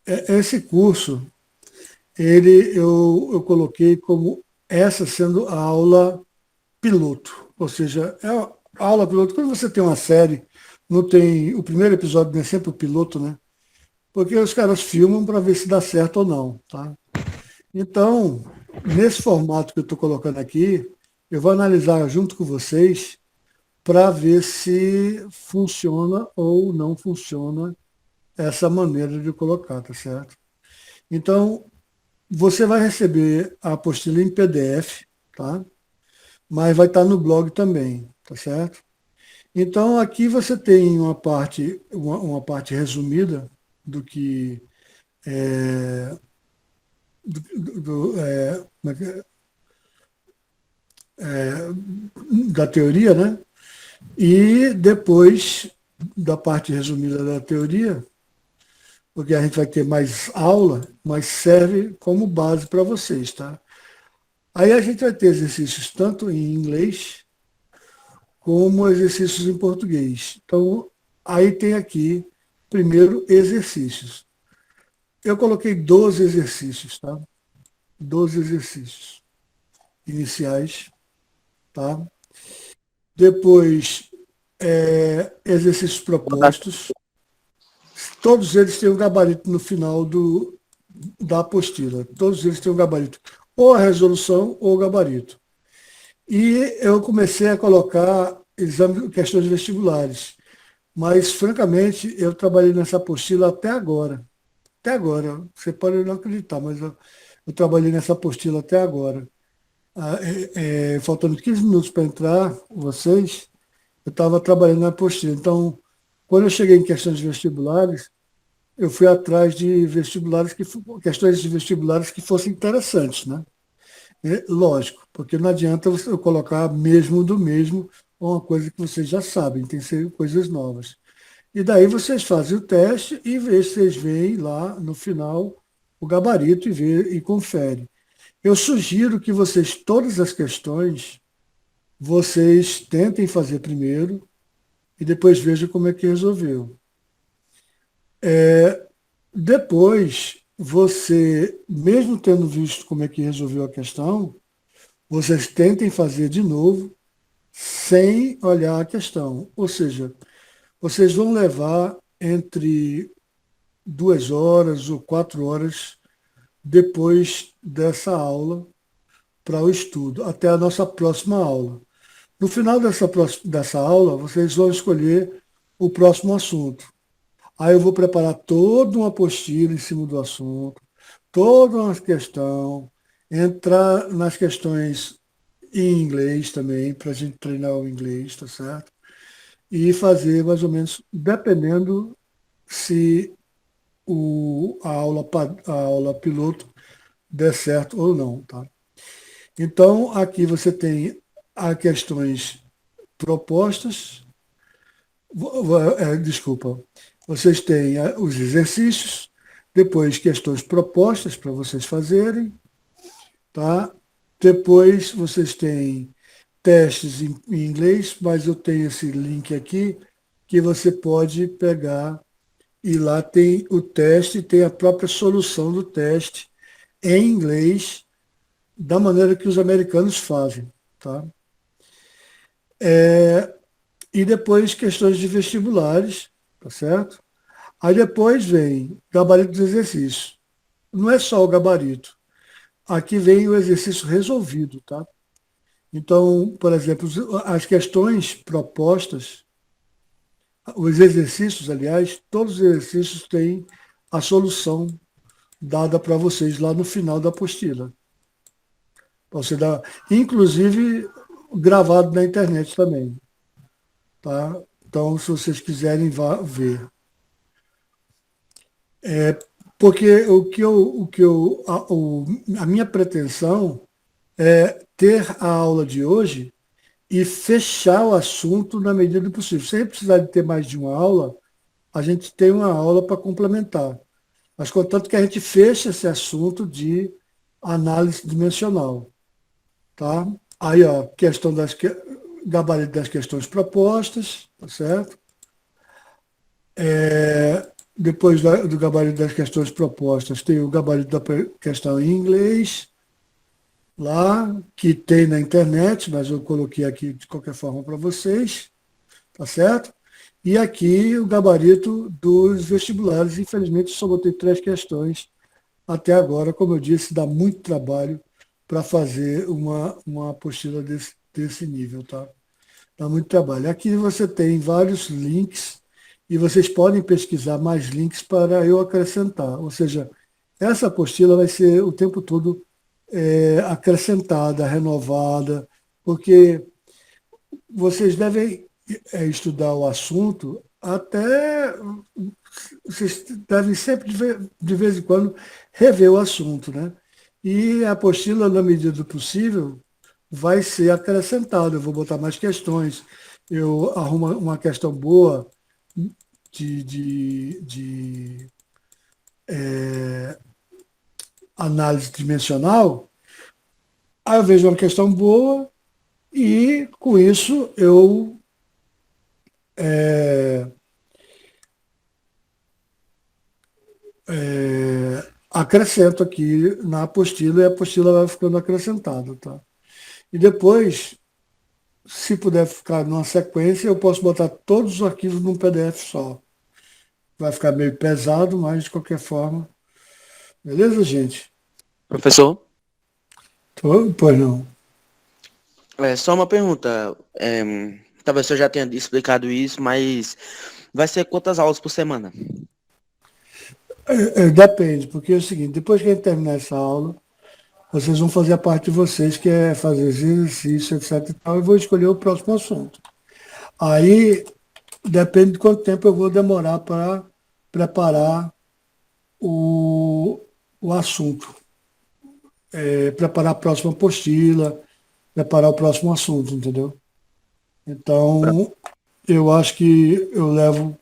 Esse curso, eu coloquei como essa sendo a aula piloto. Ou seja, a aula piloto, quando você tem uma série, não tem. O primeiro episódio não é sempre o piloto, né? Porque os caras filmam para ver se dá certo ou não, tá? Então, nesse formato que eu estou colocando aqui, eu vou analisar junto com vocês para ver se funciona ou não funciona essa maneira de colocar, tá certo? Então, você vai receber a apostila em PDF, tá? Mas vai estar no blog também, tá certo? Então, aqui você tem uma parte resumida do que é, como é da teoria, né? E depois da parte resumida da teoria, porque a gente vai ter mais aula, mas serve como base para vocês, tá? Aí a gente vai ter exercícios tanto em inglês como exercícios em português. Então, aí tem aqui, primeiro, exercícios. Eu coloquei 12 exercícios, tá? 12 exercícios iniciais, tá? Depois, exercícios propostos. Todos eles têm um gabarito no final da apostila. Todos eles têm um gabarito. Ou a resolução ou o gabarito. E eu comecei a colocar questões vestibulares. Mas, francamente, eu trabalhei nessa apostila até agora. Até agora. Você pode não acreditar, mas eu trabalhei nessa apostila até agora. Faltando 15 minutos para entrar, vocês, eu estava trabalhando na apostila. Então, quando eu cheguei em questões vestibulares, eu fui atrás de vestibulares questões de vestibulares que fossem interessantes, né? Lógico, porque não adianta eu colocar mesmo do mesmo ou uma coisa que vocês já sabem, tem que ser coisas novas. E daí vocês fazem o teste e vê se vocês veem lá no final o gabarito e confere. Eu sugiro que vocês, todas as questões, vocês tentem fazer primeiro e depois vejam como é que resolveu. Depois, você, mesmo tendo visto como é que resolveu a questão, vocês tentem fazer de novo sem olhar a questão. Ou seja, vocês vão levar entre 2 horas ou 4 horas depois dessa aula para o estudo, até a nossa próxima aula. No final dessa aula, vocês vão escolher o próximo assunto. Aí eu vou preparar toda uma apostila em cima do assunto, toda uma questão, entrar nas questões em inglês também, para a gente treinar o inglês, tá certo? E fazer mais ou menos, dependendo se a aula piloto der certo ou não, tá? Então, aqui você tem as questões propostas, desculpa, vocês têm os exercícios, depois questões propostas para vocês fazerem, tá? Depois vocês têm testes em inglês, mas eu tenho esse link aqui que você pode pegar e lá tem o teste, tem a própria solução do teste em inglês, da maneira que os americanos fazem, tá? E depois questões de vestibulares, tá certo? Aí depois vem gabarito dos exercícios. Não é só o gabarito. Aqui vem o exercício resolvido, tá? Então, por exemplo, as questões propostas, os exercícios, aliás, todos os exercícios têm a solução dada para vocês lá no final da apostila. Você dá, inclusive gravado na internet também, tá? Então, se vocês quiserem vá ver. Porque a minha pretensão é ter a aula de hoje e fechar o assunto na medida do possível. Sem precisar de ter mais de uma aula, a gente tem uma aula para complementar. Mas contanto que a gente feche esse assunto de análise dimensional, tá? Aí, ó, gabarito das questões propostas, tá certo? depois do gabarito das questões propostas, tem o gabarito da questão em inglês, lá, que tem na internet, mas eu coloquei aqui de qualquer forma para vocês, tá certo? E aqui o gabarito dos vestibulares. Infelizmente, só botei 3 questões até agora. Como eu disse, dá muito trabalho para fazer uma apostila desse nível, tá? Dá muito trabalho. Aqui você tem vários links e vocês podem pesquisar mais links para eu acrescentar. Ou seja, essa apostila vai ser o tempo todo acrescentada, renovada, porque vocês devem estudar o assunto até. Vocês devem sempre, de vez em quando, rever o assunto, né? E a apostila, na medida do possível, vai ser acrescentada. Eu vou botar mais questões. Eu arrumo uma questão boa de análise dimensional, aí eu vejo uma questão boa e, com isso, eu é, acrescento aqui na apostila e a apostila vai ficando acrescentada, tá? E depois, se puder ficar numa sequência, eu posso botar todos os arquivos num PDF só. Vai ficar meio pesado, mas de qualquer forma. Beleza, gente? Professor, Pois não. só uma pergunta. Talvez eu já tenha explicado isso, mas vai ser quantas aulas por semana? Depende, porque é o seguinte, depois que a gente terminar essa aula, vocês vão fazer a parte de vocês, que é fazer exercício, etc. E tal, e vou escolher o próximo assunto. Aí depende de quanto tempo eu vou demorar para preparar o, o assunto, preparar a próxima apostila, preparar o próximo assunto, entendeu? Então, eu acho que eu levo.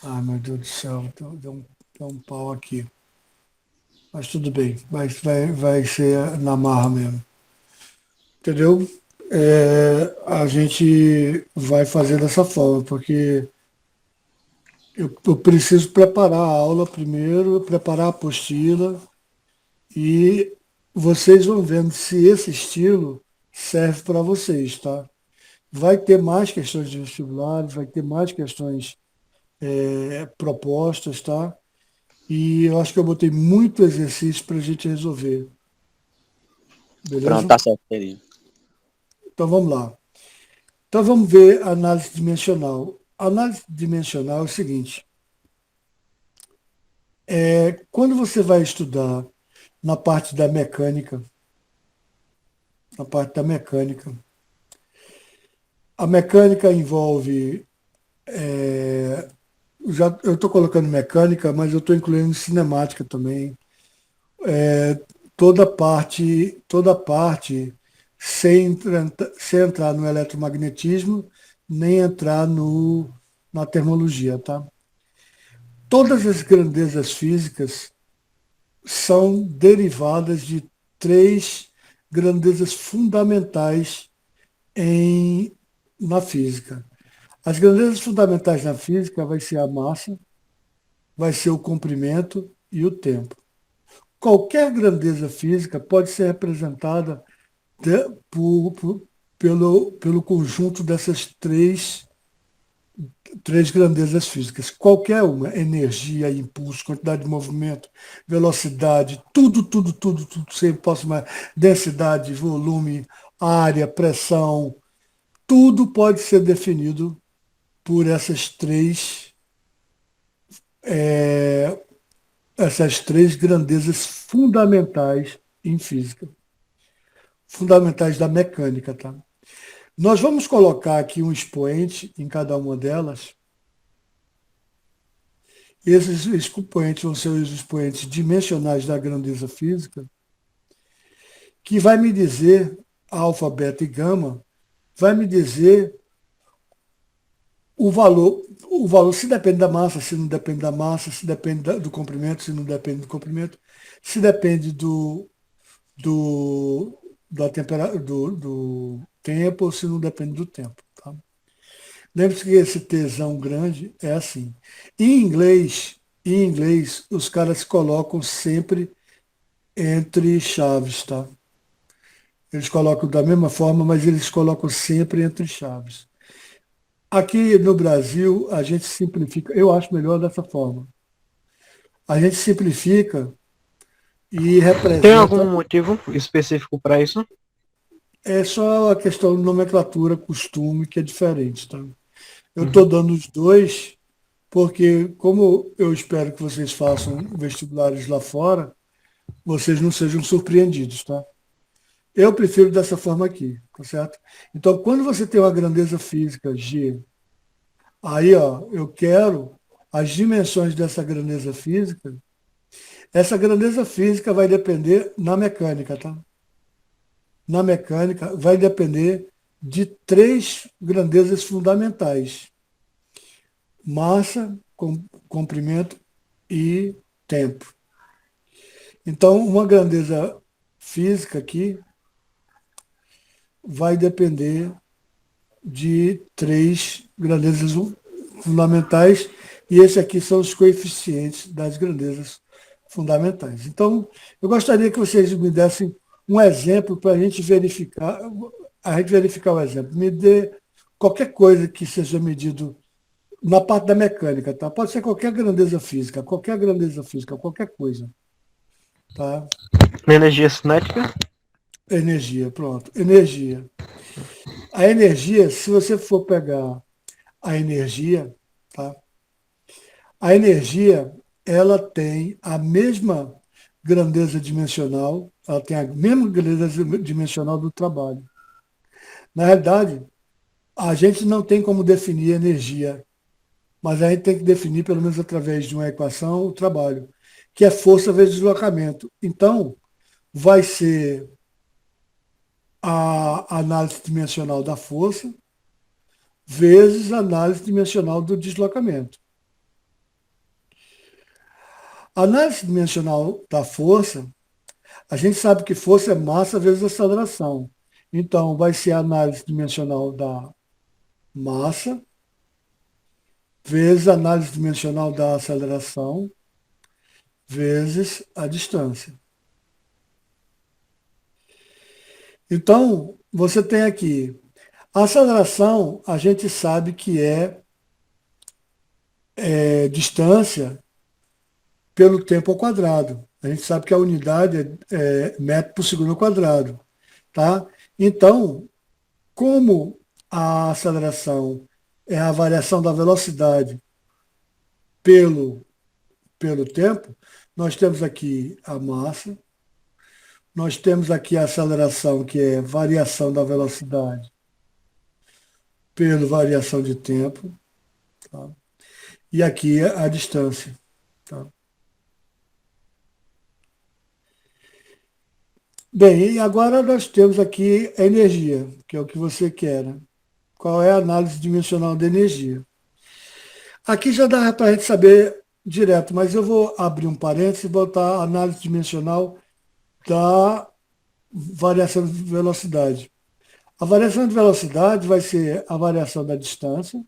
Ai, meu Deus do céu, deu um pau aqui. Mas tudo bem, vai ser na marra mesmo. Entendeu? A gente vai fazer dessa forma, porque eu preciso preparar a aula primeiro, preparar a apostila e vocês vão vendo se esse estilo serve para vocês, tá? Vai ter mais questões de vestibular, vai ter mais questões propostas, tá? E eu acho que eu botei muito exercício para a gente resolver, Pronto, beleza? tá certo, querido. Então vamos lá. Então vamos ver a análise dimensional. A análise dimensional é o seguinte: quando você vai estudar na parte da mecânica, na parte da mecânica, a mecânica envolve, eu estou colocando mecânica, mas eu estou incluindo cinemática também, toda parte sem entrar no eletromagnetismo, nem entrar na termologia, tá? Todas as grandezas físicas são derivadas de 3 grandezas fundamentais em, na física. As grandezas fundamentais na física vai ser a massa, vai ser o comprimento e o tempo. Qualquer grandeza física pode ser representada de- por- por- pelo conjunto dessas três grandezas físicas. Qualquer uma, energia, impulso, quantidade de movimento, velocidade, tudo, sempre posso mais, densidade, volume, área, pressão, tudo pode ser definido por é, essas três grandezas fundamentais em física, fundamentais da mecânica, tá? Nós vamos colocar aqui um expoente em cada uma delas. Esses expoentes vão ser os expoentes dimensionais da grandeza física, que vai me dizer, alfa, beta e gama, vai me dizer o valor se depende da massa, se não depende da massa, se depende do comprimento, se não depende do comprimento, se depende do tempo, ou se não depende do tempo. Tá? Lembre-se que esse tesão grande é assim. Em inglês, os caras colocam sempre entre chaves, tá? Eles colocam da mesma forma, mas eles colocam sempre entre chaves. Aqui no Brasil, a gente simplifica, eu acho melhor dessa forma. A gente simplifica e Tem algum representa, motivo específico para isso? é só a questão de nomenclatura, costume, que é diferente, tá? Eu estou Uhum. dando os dois, porque como eu espero que vocês façam vestibulares lá fora, vocês não sejam surpreendidos, tá? Eu prefiro dessa forma aqui, tá certo? Então, quando você tem uma grandeza física G, aí, ó, eu quero as dimensões dessa grandeza física. Essa grandeza física vai depender na mecânica, tá? Na mecânica vai depender de três grandezas fundamentais: massa, comprimento e tempo. Então, uma grandeza física aqui vai depender de três grandezas fundamentais, e esses aqui são os coeficientes das grandezas fundamentais. Então, eu gostaria que vocês me dessem um exemplo para a gente verificar o exemplo. Me dê qualquer coisa que seja medido na parte da mecânica, tá? Pode ser qualquer grandeza física, qualquer coisa, tá? Energia cinética? Energia, pronto. Energia. A energia, se você for pegar a energia, tá? A energia, ela tem a mesma grandeza dimensional, ela tem a mesma grandeza dimensional do trabalho. Na realidade, a gente não tem como definir energia, mas a gente tem que definir, pelo menos através de uma equação, o trabalho, que é força vezes deslocamento. Então, vai ser a análise dimensional da força vezes a análise dimensional do deslocamento. A análise dimensional da força, a gente sabe que força é massa vezes aceleração. Então, vai ser a análise dimensional da massa vezes a análise dimensional da aceleração vezes a distância. Então, você tem aqui a aceleração, a gente sabe que é distância pelo tempo ao quadrado. A gente sabe que a unidade é metro por segundo ao quadrado. Tá? Então, como a aceleração é a variação da velocidade pelo, pelo tempo, nós temos aqui a massa, nós temos aqui a aceleração, que é variação da velocidade pela variação de tempo, tá? E aqui é a distância. Tá? Bem, e agora nós temos aqui a energia, que é o que você quer. Né? Qual é a análise dimensional da energia? Aqui já dá para a gente saber direto, mas eu vou abrir um parênteses e botar a análise dimensional da variação de velocidade. A variação de velocidade vai ser a variação da distância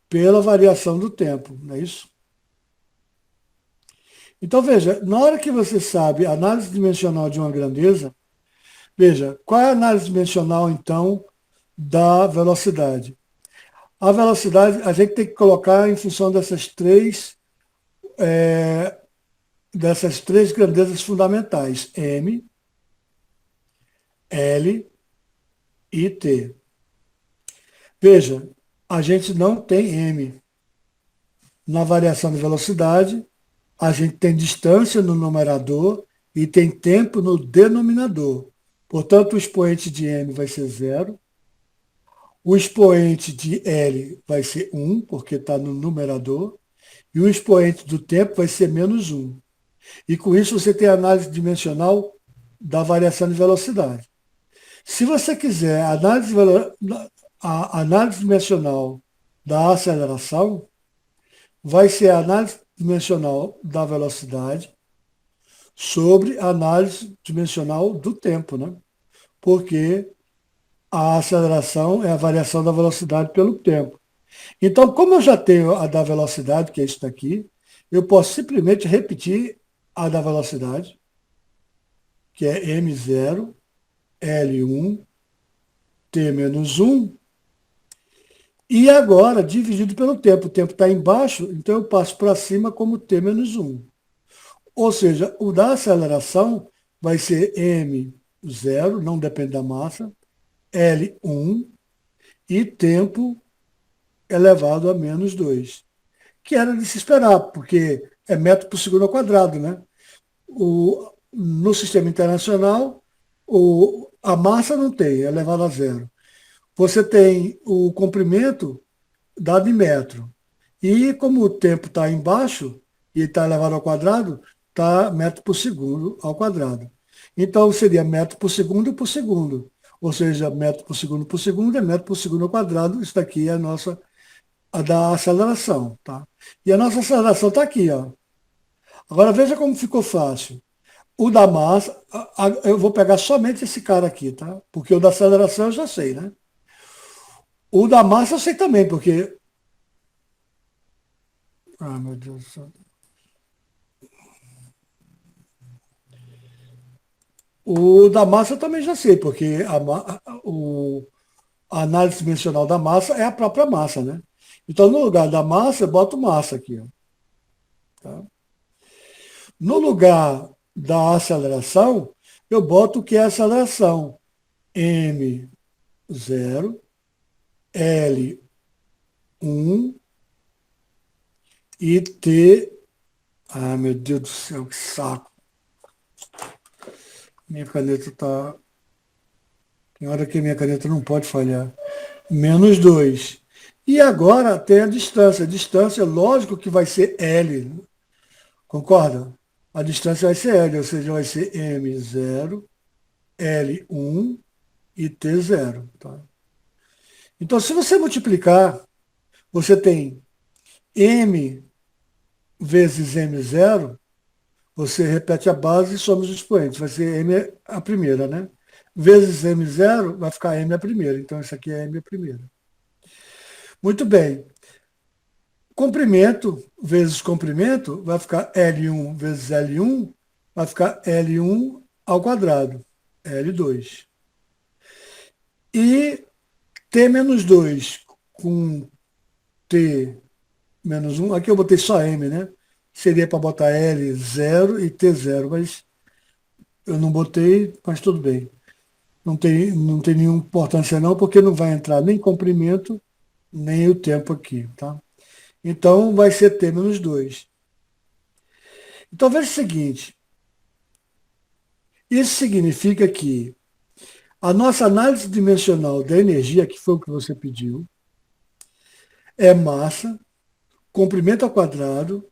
pela variação do tempo, não é isso? Então, veja, na hora que você sabe a análise dimensional de uma grandeza, veja, qual é a análise dimensional, então, da velocidade? A velocidade a gente tem que colocar em função dessas três grandezas fundamentais, M, L e T. Veja, a gente não tem M na variação de velocidade, a gente tem distância no numerador e tem tempo no denominador. Portanto, o expoente de M vai ser zero, o expoente de L vai ser 1, porque está no numerador, e o expoente do tempo vai ser menos 1. E com isso você tem a análise dimensional da variação de velocidade. Se você quiser a análise dimensional da aceleração, vai ser a análise dimensional da velocidade sobre a análise dimensional do tempo, né? Porque A aceleração é a variação da velocidade pelo tempo. Então, como eu já tenho a da velocidade, que é isso daqui, eu posso simplesmente repetir a da velocidade, que é m0, L1, t menos 1, e agora dividido pelo tempo. O tempo está embaixo, então eu passo para cima como t menos 1. Ou seja, o da aceleração vai ser m0, não depende da massa, L1 e tempo elevado a menos 2, que era de se esperar, porque é metro por segundo ao quadrado, né? No sistema internacional, a massa não tem, é elevado a zero. Você tem o comprimento dado em metro. E como o tempo está embaixo e está elevado ao quadrado, está metro por segundo ao quadrado. Então seria metro por segundo. Ou seja, metro por segundo é metro por segundo ao quadrado. Isso daqui é a da aceleração. Tá? E a nossa aceleração está aqui. Ó. Agora veja como ficou fácil. O da massa, eu vou pegar somente esse cara aqui, tá? Porque o da aceleração eu já sei, né? O da massa eu sei também, porque. Ah, meu Deus do céu. O da massa eu também já sei, porque a análise dimensional da massa é a própria massa, né? Então, no lugar da massa, eu boto massa aqui. Ó, tá? No lugar da aceleração, eu boto o que é a aceleração. M0, L1 e T. Ah, meu Deus do céu, que saco. Minha caneta tá. Tem hora que minha caneta não pode falhar. Menos 2. E agora tem a distância. A distância, lógico que vai ser L. Concorda? A distância vai ser L, ou seja, vai ser M0, L1 e T0. Tá? Então, se você multiplicar, você tem M vezes M0, você repete a base e soma os expoentes. Vai ser M a primeira, né? Vezes M0 vai ficar M a primeira. Então, isso aqui é M a primeira. Muito bem. Comprimento vezes comprimento vai ficar L1 vezes L1, vai ficar L1 ao quadrado, L2. E T menos 2 com T menos 1, aqui eu botei só M, né? Seria para botar L0 e T0, mas eu não botei, mas tudo bem. Não tem nenhuma importância não, porque não vai entrar nem comprimento, nem o tempo aqui, tá? Então vai ser T menos 2. Então veja o seguinte, isso significa que a nossa análise dimensional da energia, que foi o que você pediu, é massa, comprimento ao quadrado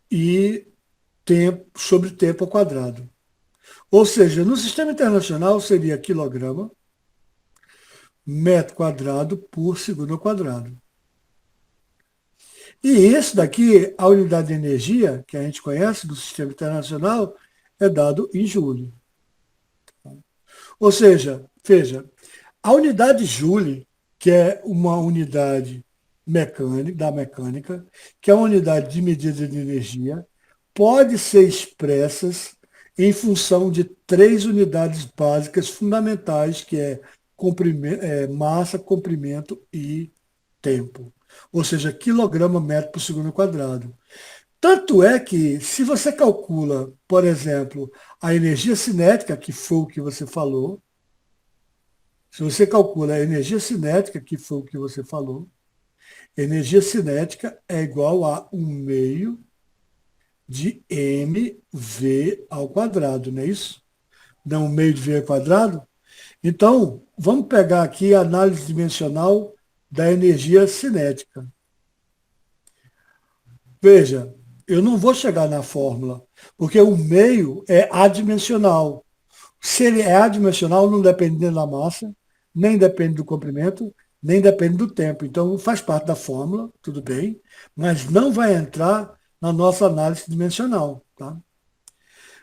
e tempo sobre tempo ao quadrado. Ou seja, no sistema internacional seria quilograma, metro quadrado por segundo ao quadrado. E isso daqui, a unidade de energia, que a gente conhece do sistema internacional, é dado em joule. Ou seja, veja, a unidade Joule, que é uma unidade mecânica, da mecânica, que é uma unidade de medida de energia, pode ser expressa em função de três unidades básicas fundamentais, que é, massa, comprimento e tempo. Ou seja, quilograma metro por segundo quadrado. Tanto é que, se você calcula, por exemplo, a energia cinética, que foi o que você falou, se você calcula a energia cinética, que foi o que você falou, energia cinética é igual a 1/2 de mv ao quadrado, não é isso? Não, 1/2 de v ao quadrado? Então, vamos pegar aqui a análise dimensional da energia cinética. Veja, eu não vou chegar na fórmula, porque o meio é adimensional. Se ele é adimensional, não depende nem da massa, nem depende do comprimento, nem depende do tempo. Então, faz parte da fórmula, tudo bem, mas não vai entrar na nossa análise dimensional. Tá?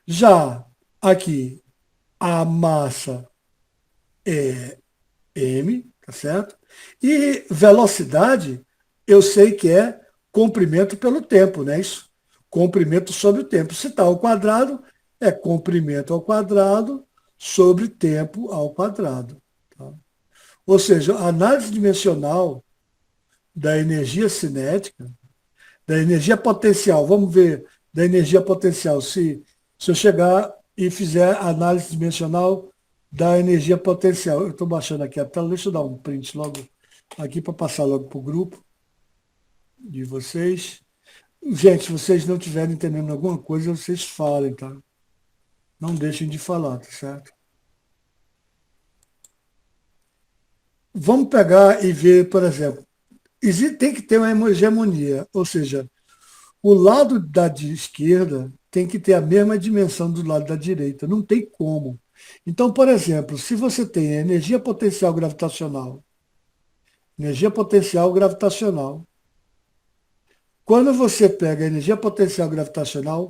Já aqui, a massa é m, tá certo? E velocidade, eu sei que é comprimento pelo tempo, né? Isso, comprimento sobre o tempo. Se está ao quadrado, é comprimento ao quadrado sobre tempo ao quadrado. Tá? Ou seja, a análise dimensional da energia cinética, da energia potencial, vamos ver da energia potencial, se eu chegar e fizer a análise dimensional da energia potencial. Eu estou baixando aqui a tela, deixa eu dar um print logo aqui para passar logo para o grupo de vocês. Gente, se vocês não estiverem entendendo alguma coisa, vocês falem, tá? Não deixem de falar, tá certo? Vamos pegar e ver, por exemplo, tem que ter uma hegemonia, ou seja, o lado da esquerda tem que ter a mesma dimensão do lado da direita, não tem como. Então, por exemplo, se você tem energia potencial gravitacional, quando você pega a energia potencial gravitacional,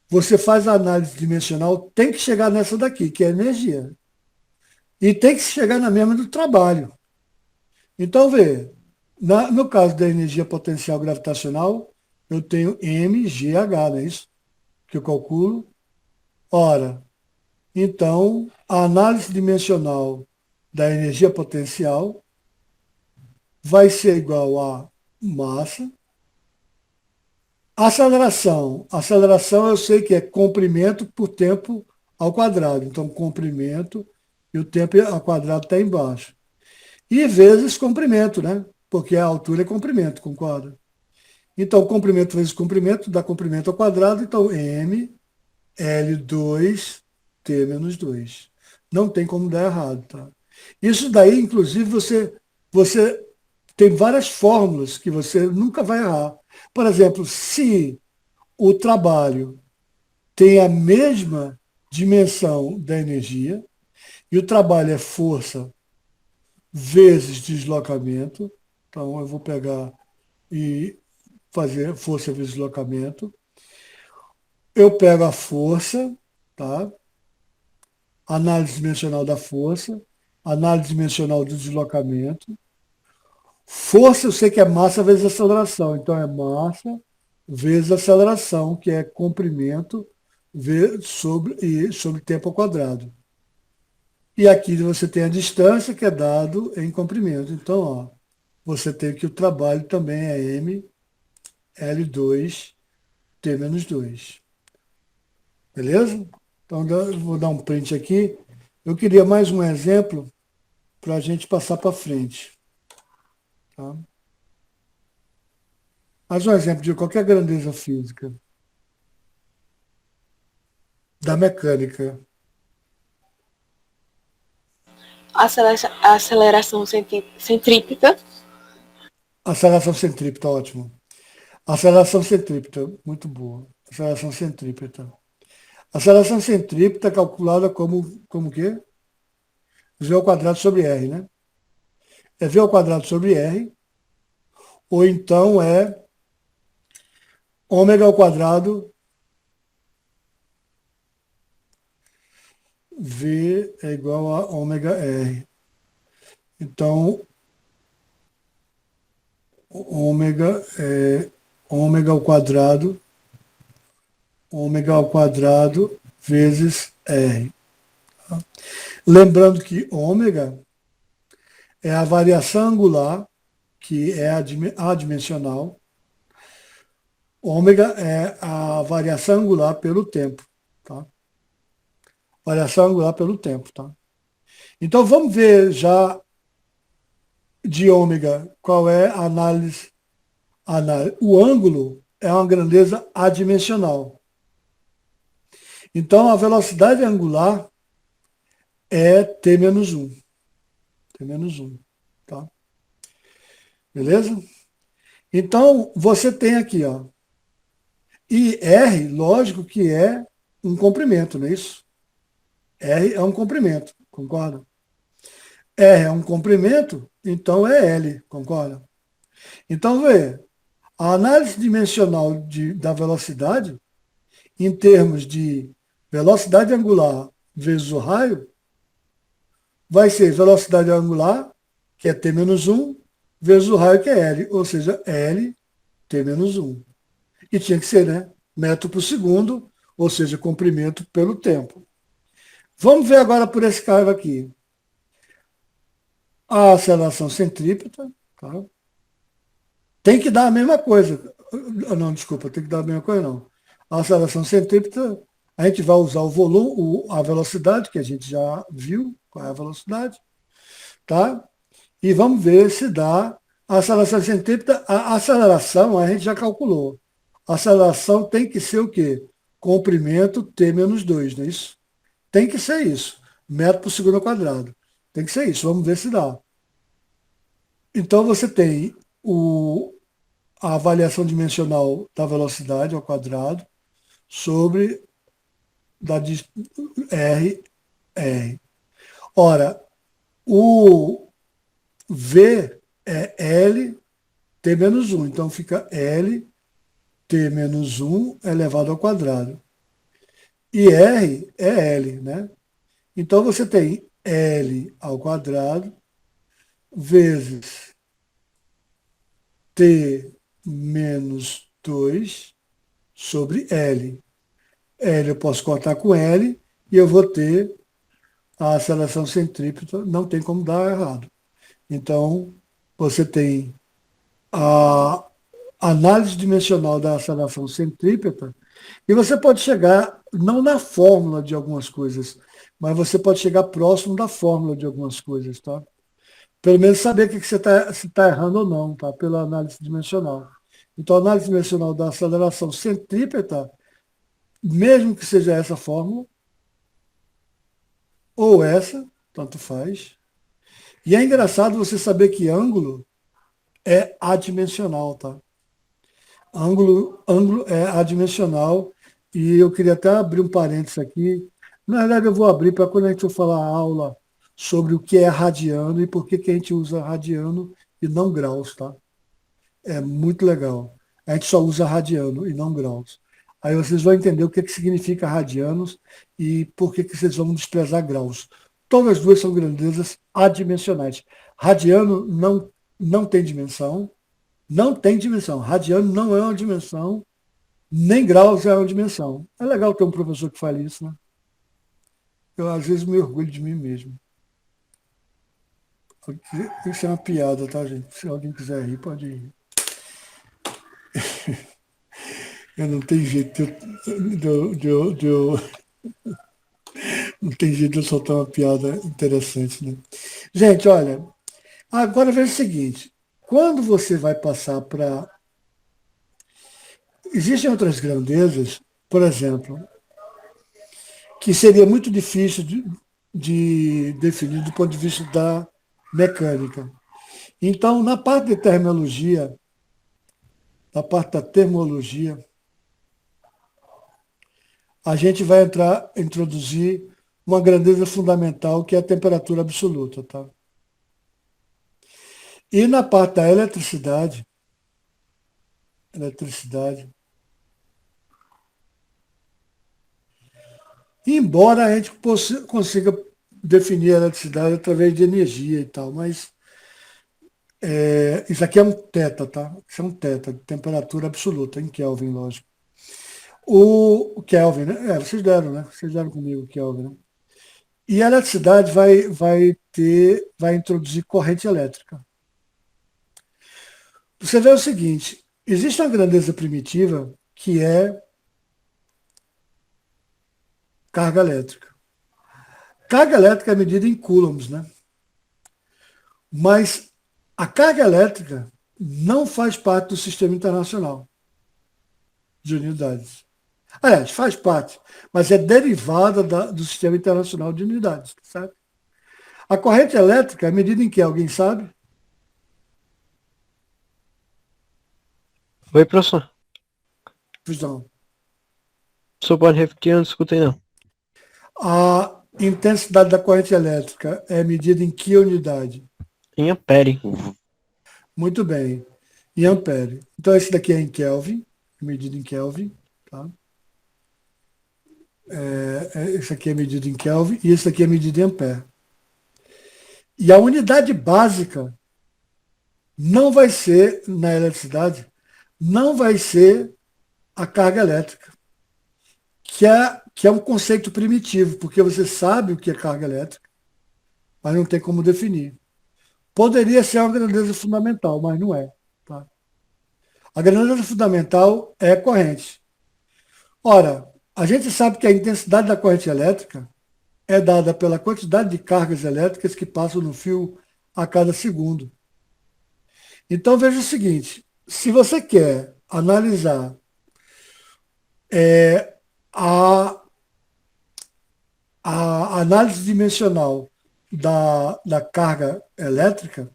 você faz a análise dimensional, tem que chegar nessa daqui, que é a energia. E tem que chegar na mesma do trabalho. Então, vê, no caso da energia potencial gravitacional, eu tenho mgh, não é isso? Que eu calculo. Ora, então, a análise dimensional da energia potencial vai ser igual a massa. Aceleração eu sei que é comprimento por tempo ao quadrado. Então, comprimento e o tempo ao quadrado está embaixo. E vezes comprimento, né? Porque a altura é comprimento, concorda? Então, comprimento vezes comprimento dá comprimento ao quadrado. Então, m L2 T menos 2. Não tem como dar errado, tá? Isso daí, inclusive, você tem várias fórmulas que você nunca vai errar. Por exemplo, se o trabalho tem a mesma dimensão da energia, e o trabalho é força vezes deslocamento, então eu vou pegar e fazer força vezes deslocamento. Eu pego a força, tá? Análise dimensional da força, análise dimensional do deslocamento. Força, eu sei que é massa vezes aceleração, então é massa vezes aceleração, que é comprimento sobre tempo ao quadrado. E aqui você tem a distância, que é dado em comprimento. Então, ó, você tem que o trabalho também é m L2 T menos 2. Beleza? Então, vou dar um print aqui. Eu queria mais um exemplo para a gente passar para frente. Tá? Mais um exemplo de qualquer grandeza física. Da mecânica. Aceleração centrípeta. Aceleração centrípeta, ótimo. Aceleração centrípeta, muito boa. Aceleração centrípeta. Aceleração centrípeta é calculada como o quê? V ao quadrado sobre R, né? É V ao quadrado sobre R, ou então é ômega ao quadrado, V é igual a ômega R. Então, ômega é ômega ao quadrado vezes R. Tá? Lembrando que ômega é a variação angular, que é adimensional. Ômega é a variação angular pelo tempo. Tá? Variação angular pelo tempo. Tá? Então, vamos ver já de ômega qual é a análise. O ângulo é uma grandeza adimensional. Então, a velocidade angular é T menos 1. T menos 1. Tá? Beleza? Então, você tem aqui, ó. E R, lógico que é um comprimento, não é isso? R é um comprimento, concorda? R é um comprimento, então é L, concorda? Então, vê, a análise dimensional da velocidade, em termos de velocidade angular vezes o raio, vai ser velocidade angular, que é t menos 1, vezes o raio, que é L, ou seja, L, t menos 1. E tinha que ser, né? Metro por segundo, ou seja, comprimento pelo tempo. Vamos ver agora por esse cara aqui. A aceleração centrípeta, tá? Tem que dar a mesma coisa. Não, desculpa, tem que dar a mesma coisa, não. A aceleração centrípeta, a gente vai usar o volume, a velocidade, que a gente já viu, qual é a velocidade, tá? E vamos ver se dá a aceleração centrípeta. A aceleração a gente já calculou. A aceleração tem que ser o quê? Comprimento T menos 2, não é isso? Tem que ser isso. Metro por segundo ao quadrado. Tem que ser isso. Vamos ver se dá. Então você tem a avaliação dimensional da velocidade ao quadrado sobre R, R. Ora, o V é L T menos 1. Então fica L T menos 1 elevado ao quadrado. E R é L, né? Então você tem L ao quadrado vezes T menos 2 sobre L. L eu posso cortar com L e eu vou ter a aceleração centrípeta, não tem como dar errado. Então, você tem a análise dimensional da aceleração centrípeta e você pode chegar, não na fórmula de algumas coisas, mas você pode chegar próximo da fórmula de algumas coisas, tá? Pelo menos saber o que você está se tá errando ou não, tá? Pela análise dimensional. Então, a análise dimensional da aceleração centrípeta, mesmo que seja essa fórmula, ou essa, tanto faz. E é engraçado você saber que ângulo é adimensional, tá? Ângulo é adimensional. E eu queria até abrir um parênteses aqui. Na verdade, eu vou abrir para quando a gente for falar a aula sobre o que é radiano e por que a gente usa radiano e não graus, tá? É muito legal. A gente só usa radiano e não graus. Aí vocês vão entender o que significa radianos e por que vocês vão desprezar graus. Todas as duas são grandezas adimensionais. Radiano não tem dimensão. Não tem dimensão. Radiano não é uma dimensão, nem graus é uma dimensão. É legal ter um professor que fale isso, né? Eu, às vezes, me orgulho de mim mesmo. Isso é uma piada, tá, gente? Se alguém quiser rir, pode rir. Eu não tenho jeito não tem jeito de eu soltar uma piada interessante, né? Gente, olha, agora veja o seguinte. Quando você vai passar para... Existem outras grandezas, por exemplo, que seria muito difícil de definir do ponto de vista da mecânica. Então, na parte de terminologia, na parte da termologia, a gente vai introduzir uma grandeza fundamental, que é a temperatura absoluta. Tá? E na parte da eletricidade, embora a gente consiga definir a eletricidade através de energia e tal, mas isso aqui é um teta, tá? Isso é um teta, de temperatura absoluta, em Kelvin, lógico. O Kelvin, né? Vocês deram, né? Vocês deram comigo o Kelvin, né? E a eletricidade vai introduzir corrente elétrica. Você vê o seguinte, existe uma grandeza primitiva que é carga elétrica. Carga elétrica é medida em coulombs, né? Mas a carga elétrica não faz parte do sistema internacional de unidades. Aliás, faz parte, mas é derivada do sistema internacional de unidades, sabe? A corrente elétrica é medida em que? Alguém sabe? Oi, professor. Pois não. O senhor pode repetir? Eu não escutei, não. A intensidade da corrente elétrica é medida em que unidade? Em ampere. Muito bem. Em ampere. Então, esse daqui é em Kelvin, medida em Kelvin. Tá? Esse aqui é medido em Kelvin e esse aqui é medido em ampere. E a unidade básica não vai ser, na eletricidade, não vai ser a carga elétrica, que é um conceito primitivo, porque você sabe o que é carga elétrica, mas não tem como definir. Poderia ser uma grandeza fundamental, mas não é. Tá? A grandeza fundamental é a corrente. Ora, a gente sabe que a intensidade da corrente elétrica é dada pela quantidade de cargas elétricas que passam no fio a cada segundo. Então veja o seguinte, se você quer analisar a, a análise dimensional da carga elétrica,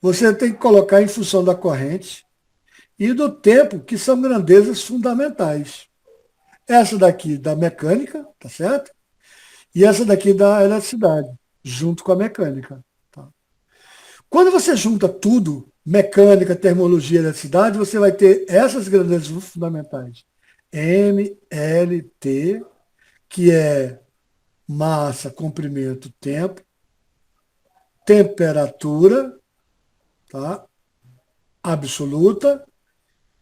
você tem que colocar em função da corrente e do tempo, que são grandezas fundamentais. Essa daqui da mecânica, tá certo? E essa daqui da eletricidade, junto com a mecânica. Tá? Quando você junta tudo, mecânica, termologia, eletricidade, você vai ter essas grandezas fundamentais. M, L, T, que é massa, comprimento, tempo, temperatura, tá? Absoluta,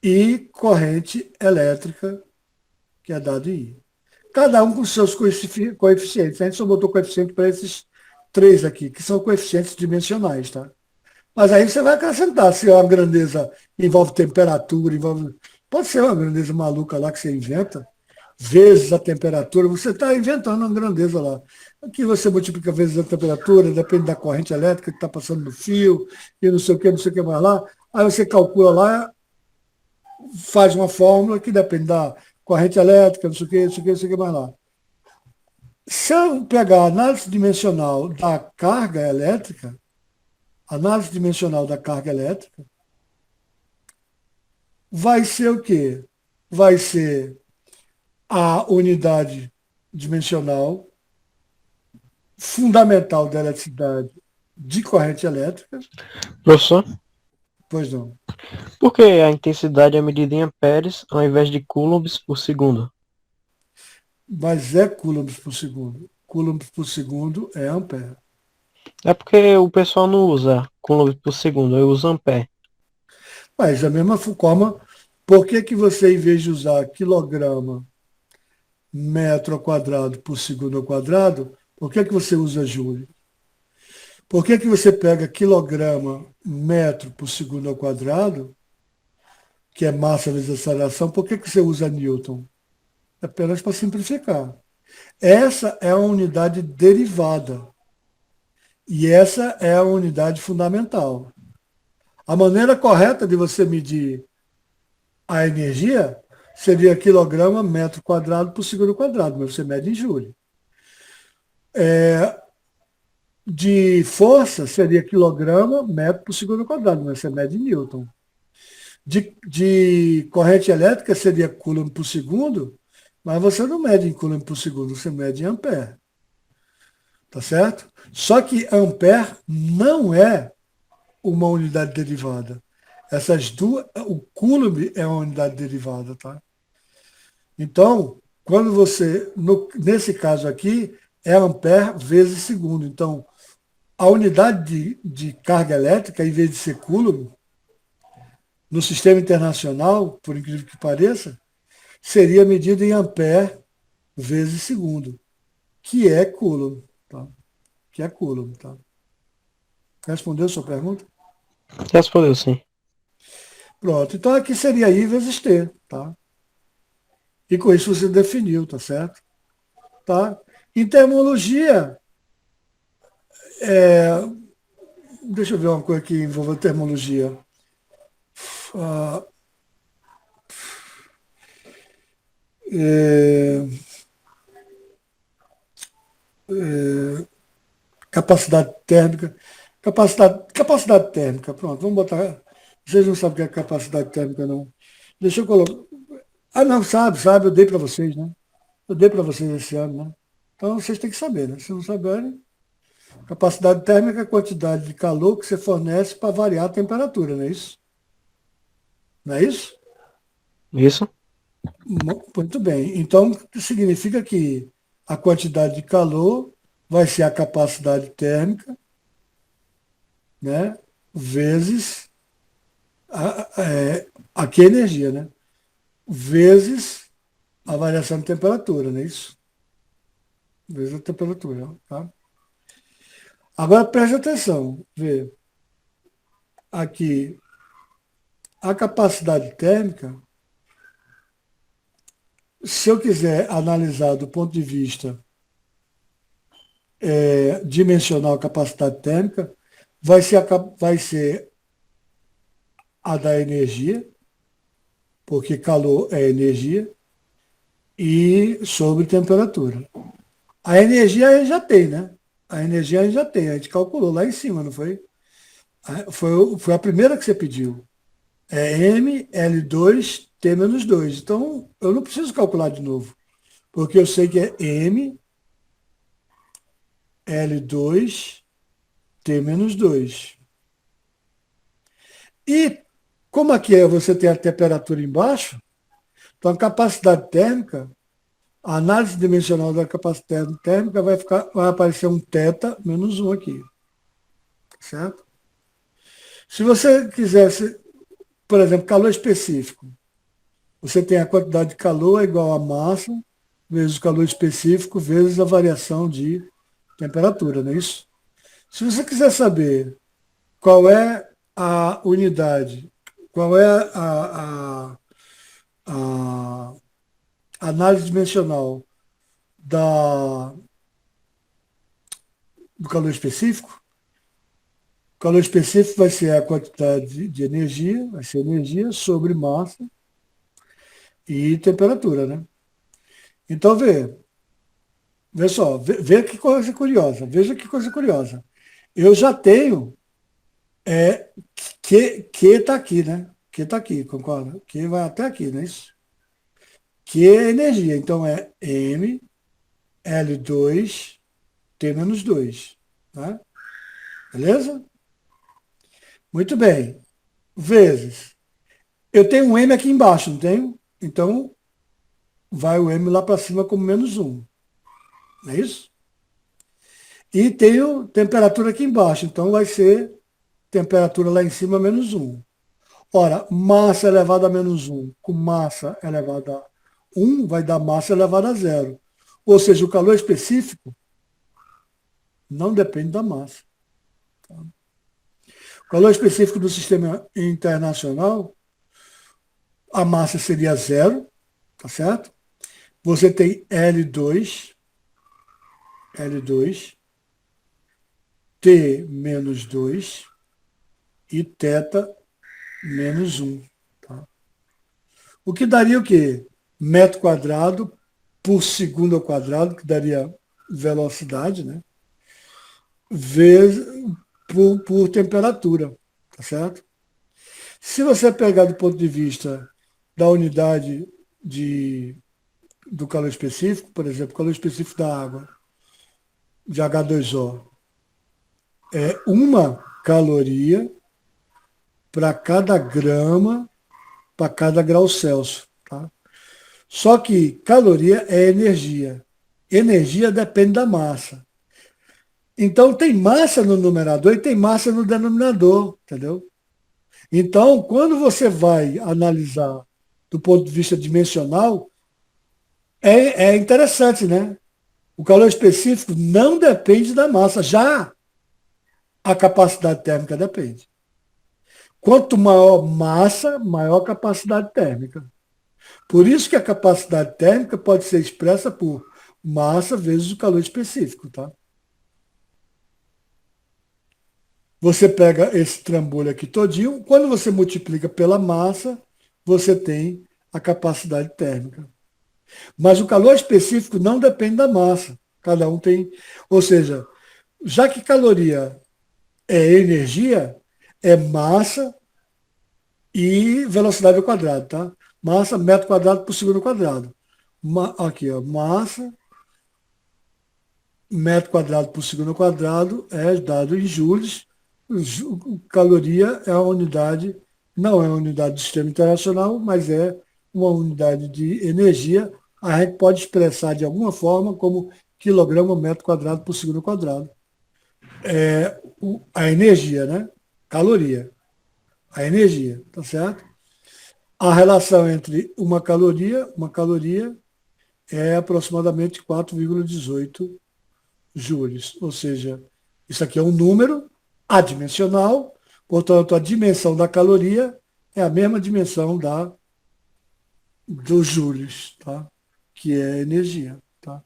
e corrente elétrica, que é dado em I. Cada um com seus coeficientes. A gente só botou coeficiente para esses três aqui, que são coeficientes dimensionais, tá? Mas aí você vai acrescentar, se é uma grandeza envolve temperatura, pode ser uma grandeza maluca lá que você inventa, vezes a temperatura, você está inventando uma grandeza lá. Aqui você multiplica vezes a temperatura, depende da corrente elétrica que está passando no fio, e não sei o que mais lá. Aí você calcula lá, faz uma fórmula que depende da corrente elétrica, não sei o que, não sei o que, não sei o que mais lá. Se eu pegar a análise dimensional da carga elétrica, análise dimensional da carga elétrica, vai ser o quê? Vai ser a unidade dimensional fundamental da eletricidade de corrente elétrica. Professor, Pois não. por que a intensidade é medida em amperes ao invés de coulombs por segundo? Mas é coulombs por segundo. Coulombs por segundo é ampere. É porque o pessoal não usa coulombs por segundo, eu uso ampere. Mas da mesma forma, por que você, em vez de usar quilograma metro ao quadrado por segundo ao quadrado, por que você usa joule? Por que você pega quilograma metro por segundo ao quadrado, que é massa vezes aceleração, por que você usa Newton? É apenas para simplificar. Essa é a unidade derivada. E essa é a unidade fundamental. A maneira correta de você medir a energia seria quilograma metro quadrado por segundo quadrado, mas você mede em joule. De força seria quilograma metro por segundo quadrado, mas você mede em newton. De corrente elétrica seria coulomb por segundo, mas você não mede em coulomb por segundo, você mede em ampere. Tá certo? Só que ampere não é uma unidade derivada. Essas duas, o coulomb é uma unidade derivada, tá? Então, quando você, nesse caso aqui, é ampere vezes segundo. Então, a unidade de carga elétrica, em vez de ser coulomb, no sistema internacional, por incrível que pareça, seria medida em ampere vezes segundo, que é coulomb, tá? Que é coulomb, tá? Respondeu a sua pergunta? Respondeu sim. Pronto. Então aqui seria I vezes T, tá? E com isso você definiu, tá certo? Tá? Em termologia, deixa eu ver uma coisa que envolve termologia. Ah, capacidade térmica. Capacidade térmica, pronto, vamos botar. Vocês não sabem o que é capacidade térmica, não. Deixa eu colocar. Ah, não, sabe, eu dei para vocês, né? Eu dei para vocês esse ano, né? Então vocês têm que saber, né? Se não saberem, capacidade térmica é a quantidade de calor que você fornece para variar a temperatura, não é isso? Não é isso? Isso? Muito bem. Então, significa que a quantidade de calor vai ser a capacidade térmica né, vezes aqui é energia, né, vezes a variação de temperatura, não é isso? Vezes a temperatura, tá? Agora preste atenção, vê, aqui a capacidade térmica, se eu quiser analisar do ponto de vista dimensional a capacidade térmica, vai ser a da energia, porque calor é energia, e sobre temperatura. A energia a gente já tem, né? A energia a gente já tem, a gente calculou lá em cima, não foi? Foi a primeira que você pediu. É M, L2, T menos 2. Então, eu não preciso calcular de novo, porque eu sei que é M, L2, T menos 2. E como aqui você tem a temperatura embaixo, então a capacidade térmica, a análise dimensional da capacidade térmica vai aparecer um θ menos 1 aqui. Certo? Se você quisesse, por exemplo, calor específico, você tem a quantidade de calor é igual a massa vezes o calor específico vezes a variação de temperatura, não é isso? Se você quiser saber qual é a unidade, qual é a análise dimensional do calor específico, o calor específico vai ser a quantidade de energia, vai ser energia sobre massa e temperatura, né? Então, vê só, vê que coisa curiosa, veja que coisa curiosa. Eu já tenho que está aqui, né? Que está aqui, concorda? Que vai até aqui, não é isso? Que é energia, então é M, L2, T menos 2. Tá? Beleza? Muito bem. Vezes. Eu tenho um M aqui embaixo, não tenho? Então, vai o M lá para cima como menos 1. Não é isso? E tenho temperatura aqui embaixo, então vai ser temperatura lá em cima menos 1. Ora, massa elevada a menos 1 com massa elevada a 1 vai dar massa elevada a 0. Ou seja, o calor específico não depende da massa. Tá? O calor específico do sistema internacional, a massa seria 0, tá certo? Você tem L2, T menos 2 e θ menos 1. Tá? O que daria o quê? Metro quadrado por segundo ao quadrado, que daria velocidade, né? Vezes por temperatura, tá certo? Se você pegar do ponto de vista da unidade do calor específico, por exemplo, calor específico da água, de H2O, é uma caloria para cada grama, para cada grau Celsius. Tá? Só que caloria é energia. Energia depende da massa. Então tem massa no numerador e tem massa no denominador, entendeu? Então, quando você vai analisar do ponto de vista dimensional, é interessante, né? O calor específico não depende da massa, já a capacidade térmica depende. Quanto maior massa, maior capacidade térmica. Por isso que a capacidade térmica pode ser expressa por massa vezes o calor específico, tá? Você pega esse trambolho aqui todinho, quando você multiplica pela massa, você tem a capacidade térmica. Mas o calor específico não depende da massa. Cada um tem. Ou seja, já que caloria é energia, é massa e velocidade ao quadrado, tá? Massa, metro quadrado por segundo quadrado. Aqui, ó, massa, metro quadrado por segundo quadrado é dado em joules. Caloria é a unidade, não é uma unidade do sistema internacional, mas é uma unidade de energia. A gente pode expressar de alguma forma como quilograma metro quadrado por segundo quadrado. a energia, né? Caloria. A energia, tá certo? A relação entre uma caloria é aproximadamente 4,18 joules. Ou seja, isso aqui é um número adimensional, portanto, a dimensão da caloria é a mesma dimensão dos joules, tá? Que é energia. Tá?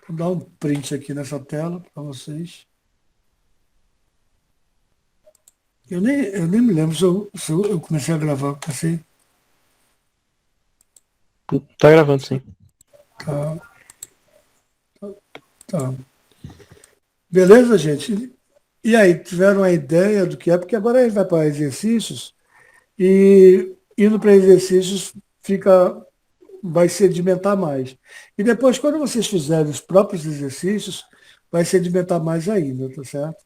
Vou dar um print aqui nessa tela para vocês. Eu nem me lembro se eu comecei a gravar. Comecei. Tá gravando, sim. Tá, tá. Beleza, gente? E aí, tiveram uma ideia do que é? Porque agora a gente vai para exercícios e indo para exercícios vai sedimentar mais. E depois, quando vocês fizerem os próprios exercícios, vai sedimentar mais ainda, tá certo?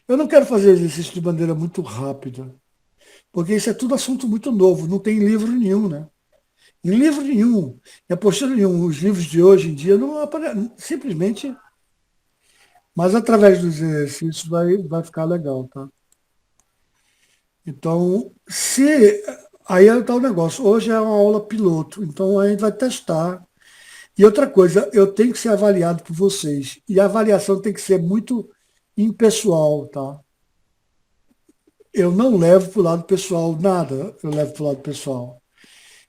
Eu não quero fazer exercício de maneira muito rápida, porque isso é tudo assunto muito novo, não tem livro nenhum, né? Em livro nenhum, em apostila nenhum, os livros de hoje em dia não aparecem, simplesmente, mas através dos exercícios vai ficar legal, tá? Então, aí é tal negócio, hoje é uma aula piloto, então a gente vai testar. E outra coisa, eu tenho que ser avaliado por vocês, e a avaliação tem que ser muito impessoal, tá? Eu não levo para o lado pessoal nada, eu levo para o lado pessoal.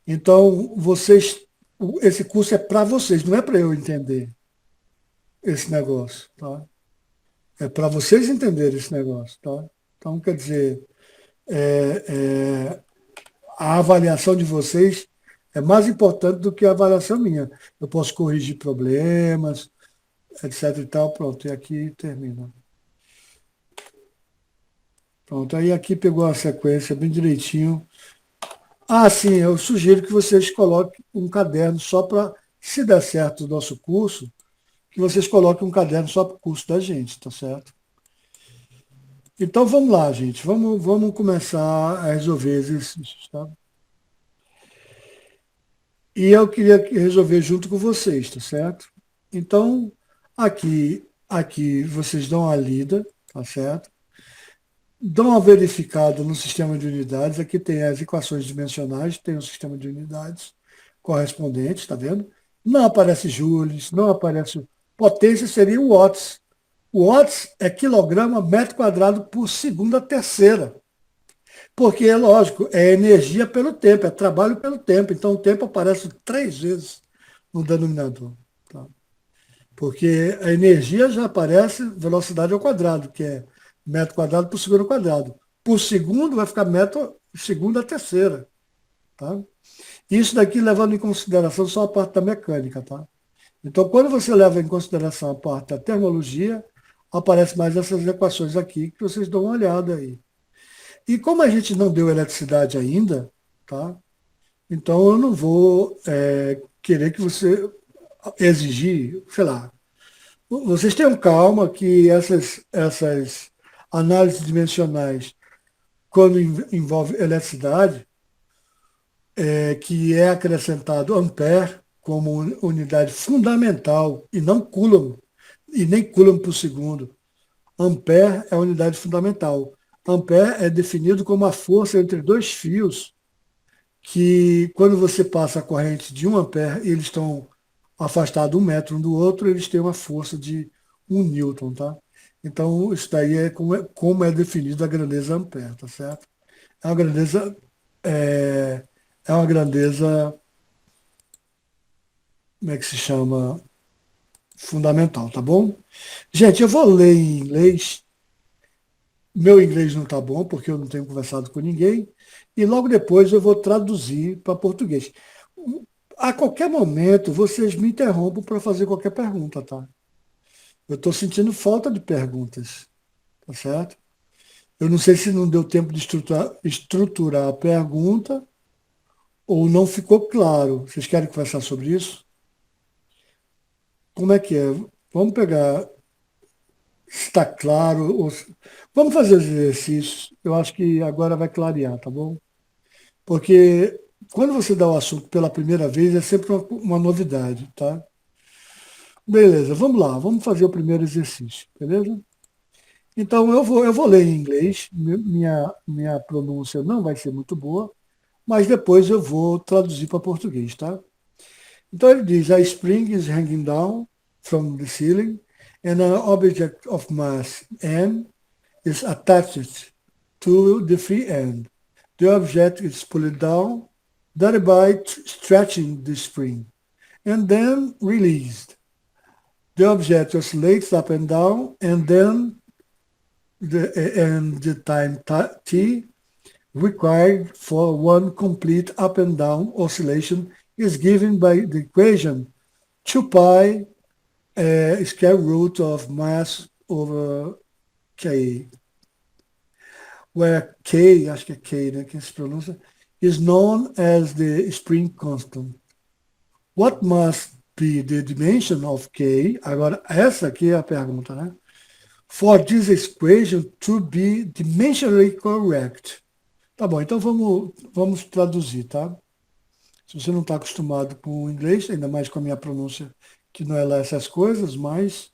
Então, esse curso é para vocês, não é para eu entender esse negócio, tá? É para vocês entenderem esse negócio, tá? Então, quer dizer, é, é, a avaliação de vocês é mais importante do que a avaliação minha. Eu posso corrigir problemas, etc e tal, pronto, e aqui termina. Pronto, aí aqui pegou a sequência bem direitinho. Ah, sim, eu sugiro que vocês coloquem um caderno só para, se der certo o nosso curso, que vocês coloquem um caderno só para o curso da gente, tá certo? Então vamos lá, gente. Vamos começar a resolver exercícios, tá? E eu queria resolver junto com vocês, tá certo? Então, aqui vocês dão uma lida, tá certo? Dão uma verificada no sistema de unidades. Aqui tem as equações dimensionais, tem o sistema de unidades correspondentes, tá vendo? Não aparece joules, não aparece. Potência seria o watts. O watts é quilograma metro quadrado por segunda terceira. Porque, é lógico, é energia pelo tempo, é trabalho pelo tempo. Então o tempo aparece 3 vezes no denominador. Tá? Porque a energia já aparece velocidade ao quadrado, que é metro quadrado por segundo quadrado. Por segundo vai ficar metro segundo a terceira. Tá? Isso daqui levando em consideração só a parte da mecânica. Tá? Então, quando você leva em consideração a parte da termologia, aparecem mais essas equações aqui que vocês dão uma olhada aí. E como a gente não deu eletricidade ainda, tá? Então eu não vou querer que você exigir, sei lá. Vocês tenham calma que essas análises dimensionais, quando envolve eletricidade, que é acrescentado ampere como unidade fundamental e não coulomb, e nem coulomb por segundo. Ampere é a unidade fundamental. Ampere é definido como a força entre dois fios que, quando você passa a corrente de 1 ampere, eles estão afastados 1 metro um do outro, eles têm uma força de 1 newton, tá? Então, isso daí é como é definida a grandeza ampere, tá certo? É uma grandeza, é, é uma grandeza, como é que se chama? Fundamental, tá bom? Gente, eu vou ler em inglês. Meu inglês não está bom, porque eu não tenho conversado com ninguém, e logo depois eu vou traduzir para português. A qualquer momento, vocês me interrompam para fazer qualquer pergunta, tá? Eu estou sentindo falta de perguntas, tá certo? Eu não sei se não deu tempo de estruturar a pergunta ou não ficou claro. Vocês querem conversar sobre isso? Como é que é? Vamos pegar se está claro. Vamos fazer os exercícios. Eu acho que agora vai clarear, tá bom? Porque quando você dá o assunto pela primeira vez, é sempre uma novidade, tá? Beleza, vamos lá. Vamos fazer o primeiro exercício, beleza? Então eu vou ler em inglês, minha pronúncia não vai ser muito boa, mas depois eu vou traduzir para português, tá? Então ele diz, a spring is hanging down from the ceiling and an object of mass m is attached to the free end. The object is pulled down, thereby stretching the spring, and then released. The object oscillates up and down, and then the time t required for one complete up and down oscillation is given by the equation 2 pi square root of mass over k, where k, acho que é k, né, que se pronuncia, is known as the spring constant. What must be the dimension of k? Agora, essa aqui é a pergunta, né? For this equation to be dimensionally correct. Tá bom, então vamos traduzir, tá? Se você não está acostumado com o inglês, ainda mais com a minha pronúncia, que não é lá essas coisas, mas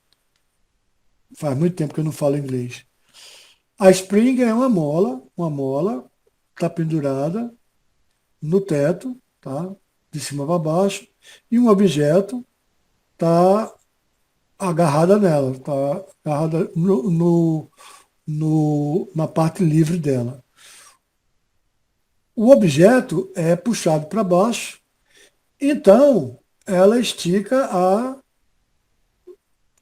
faz muito tempo que eu não falo inglês. A spring é uma mola está pendurada no teto, tá? De cima para baixo, e um objeto está agarrada nela, está agarrada na parte livre dela. O objeto é puxado para baixo, então ela estica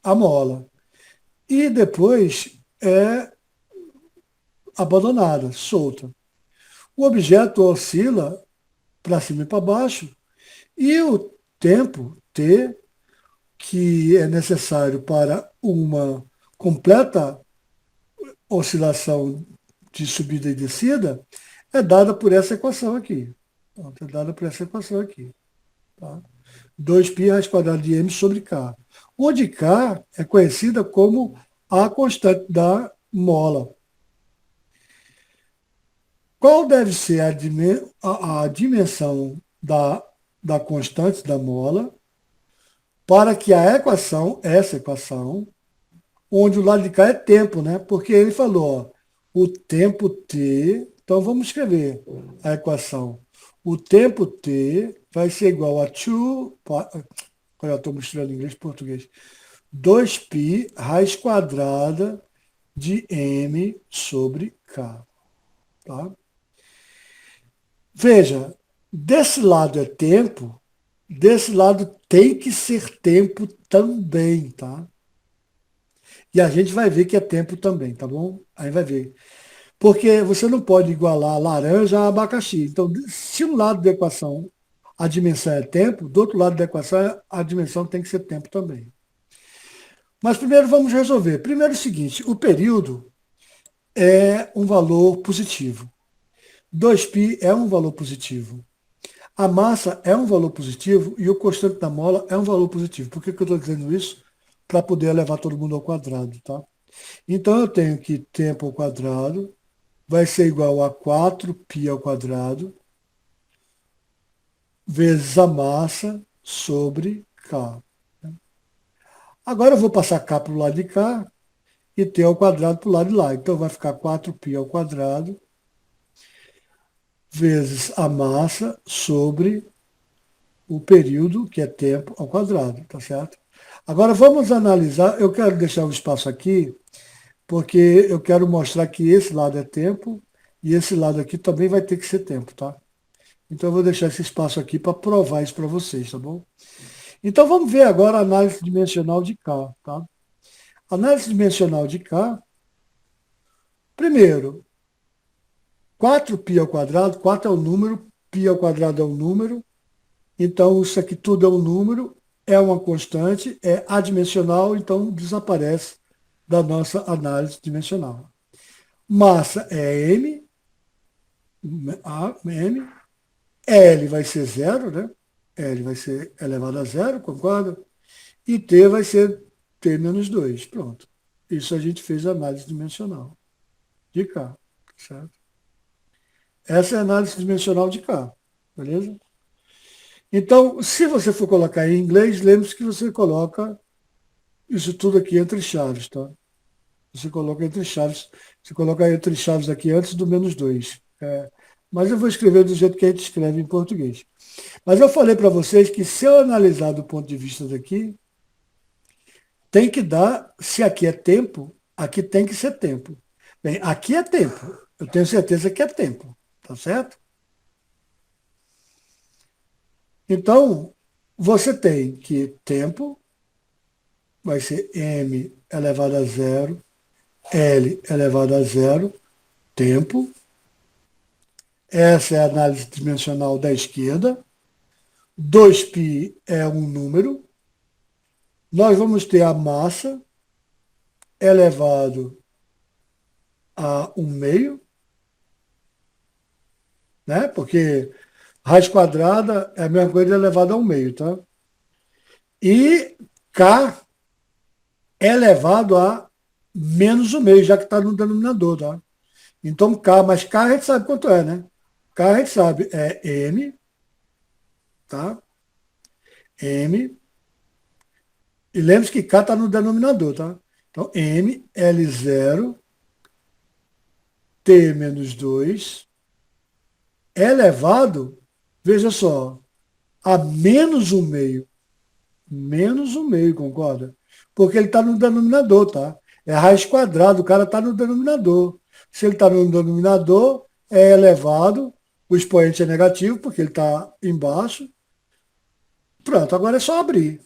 a mola. E depois é abandonada, solta. O objeto oscila para cima e para baixo, e o tempo t, que é necessário para uma completa oscilação de subida e descida, é dada por essa equação aqui. É dada por essa equação aqui. Tá? 2π raiz quadrada de m sobre k. Onde k é conhecida como a constante da mola. Qual deve ser a dimensão da constante da mola para que a equação, essa equação, onde o lado de cá é tempo, né? Porque ele falou, ó, o tempo t, então vamos escrever a equação. O tempo t vai ser igual a 2, agora eu estou misturando inglês e português, 2π raiz quadrada de m sobre k. Tá? Veja, desse lado é tempo, desse lado tem que ser tempo também, tá? E a gente vai ver que é tempo também, tá bom? Aí vai ver. Porque você não pode igualar laranja a abacaxi. Então, se um lado da equação a dimensão é tempo, do outro lado da equação a dimensão tem que ser tempo também. Mas primeiro vamos resolver. Primeiro é o seguinte, o período é um valor positivo. 2π é um valor positivo. A massa é um valor positivo e o constante da mola é um valor positivo. Por que eu estou dizendo isso? Para poder levar todo mundo ao quadrado, tá? Então eu tenho que tempo ao quadrado vai ser igual a 4π ao quadrado vezes a massa sobre K. Agora eu vou passar K para o lado de cá e T ao quadrado para o lado de lá. Então vai ficar 4π ao quadrado vezes a massa sobre o período, que é tempo, ao quadrado, tá certo? Agora vamos analisar, eu quero deixar um espaço aqui, porque eu quero mostrar que esse lado é tempo e esse lado aqui também vai ter que ser tempo, tá? Então eu vou deixar esse espaço aqui para provar isso para vocês, tá bom? Então vamos ver agora a análise dimensional de K, tá? Análise dimensional de K, primeiro, 4π ao quadrado, 4 é um número, π ao quadrado é um número, então isso aqui tudo é um número, é uma constante, é adimensional, então desaparece da nossa análise dimensional. Massa é m, L vai ser zero, né? L vai ser elevado a zero, concorda? E T vai ser T menos 2, pronto. Isso a gente fez a análise dimensional de K, certo? Essa é a análise dimensional de K, beleza? Então, se você for colocar em inglês, lembre-se que você coloca isso tudo aqui entre chaves, tá? Você coloca entre chaves, você coloca entre chaves aqui antes do -2. Mas eu vou escrever do jeito que a gente escreve em português. Mas eu falei para vocês que se eu analisar do ponto de vista daqui, tem que dar, se aqui é tempo, aqui tem que ser tempo. Bem, aqui é tempo. Eu tenho certeza que é tempo. Tá certo? Então, você tem que tempo vai ser m elevado a zero, L elevado a zero, tempo. Essa é a análise dimensional da esquerda. 2π é um número. Nós vamos ter a massa elevado a 1/2, né? Porque raiz quadrada é a mesma coisa elevado a 1/2, tá? E K elevado a -1/2, já que está no denominador, tá? Então K, mas K a gente sabe quanto é, né? K a gente sabe, é M, tá? M. E lembre-se que K está no denominador, tá? Então, M, L0, T menos 2, elevado, veja só, a -1/2. -1/2, concorda? Porque ele está no denominador, tá? É raiz quadrada, o cara está no denominador. Se ele está no denominador, é elevado, o expoente é negativo, porque ele está embaixo. Pronto, agora é só abrir.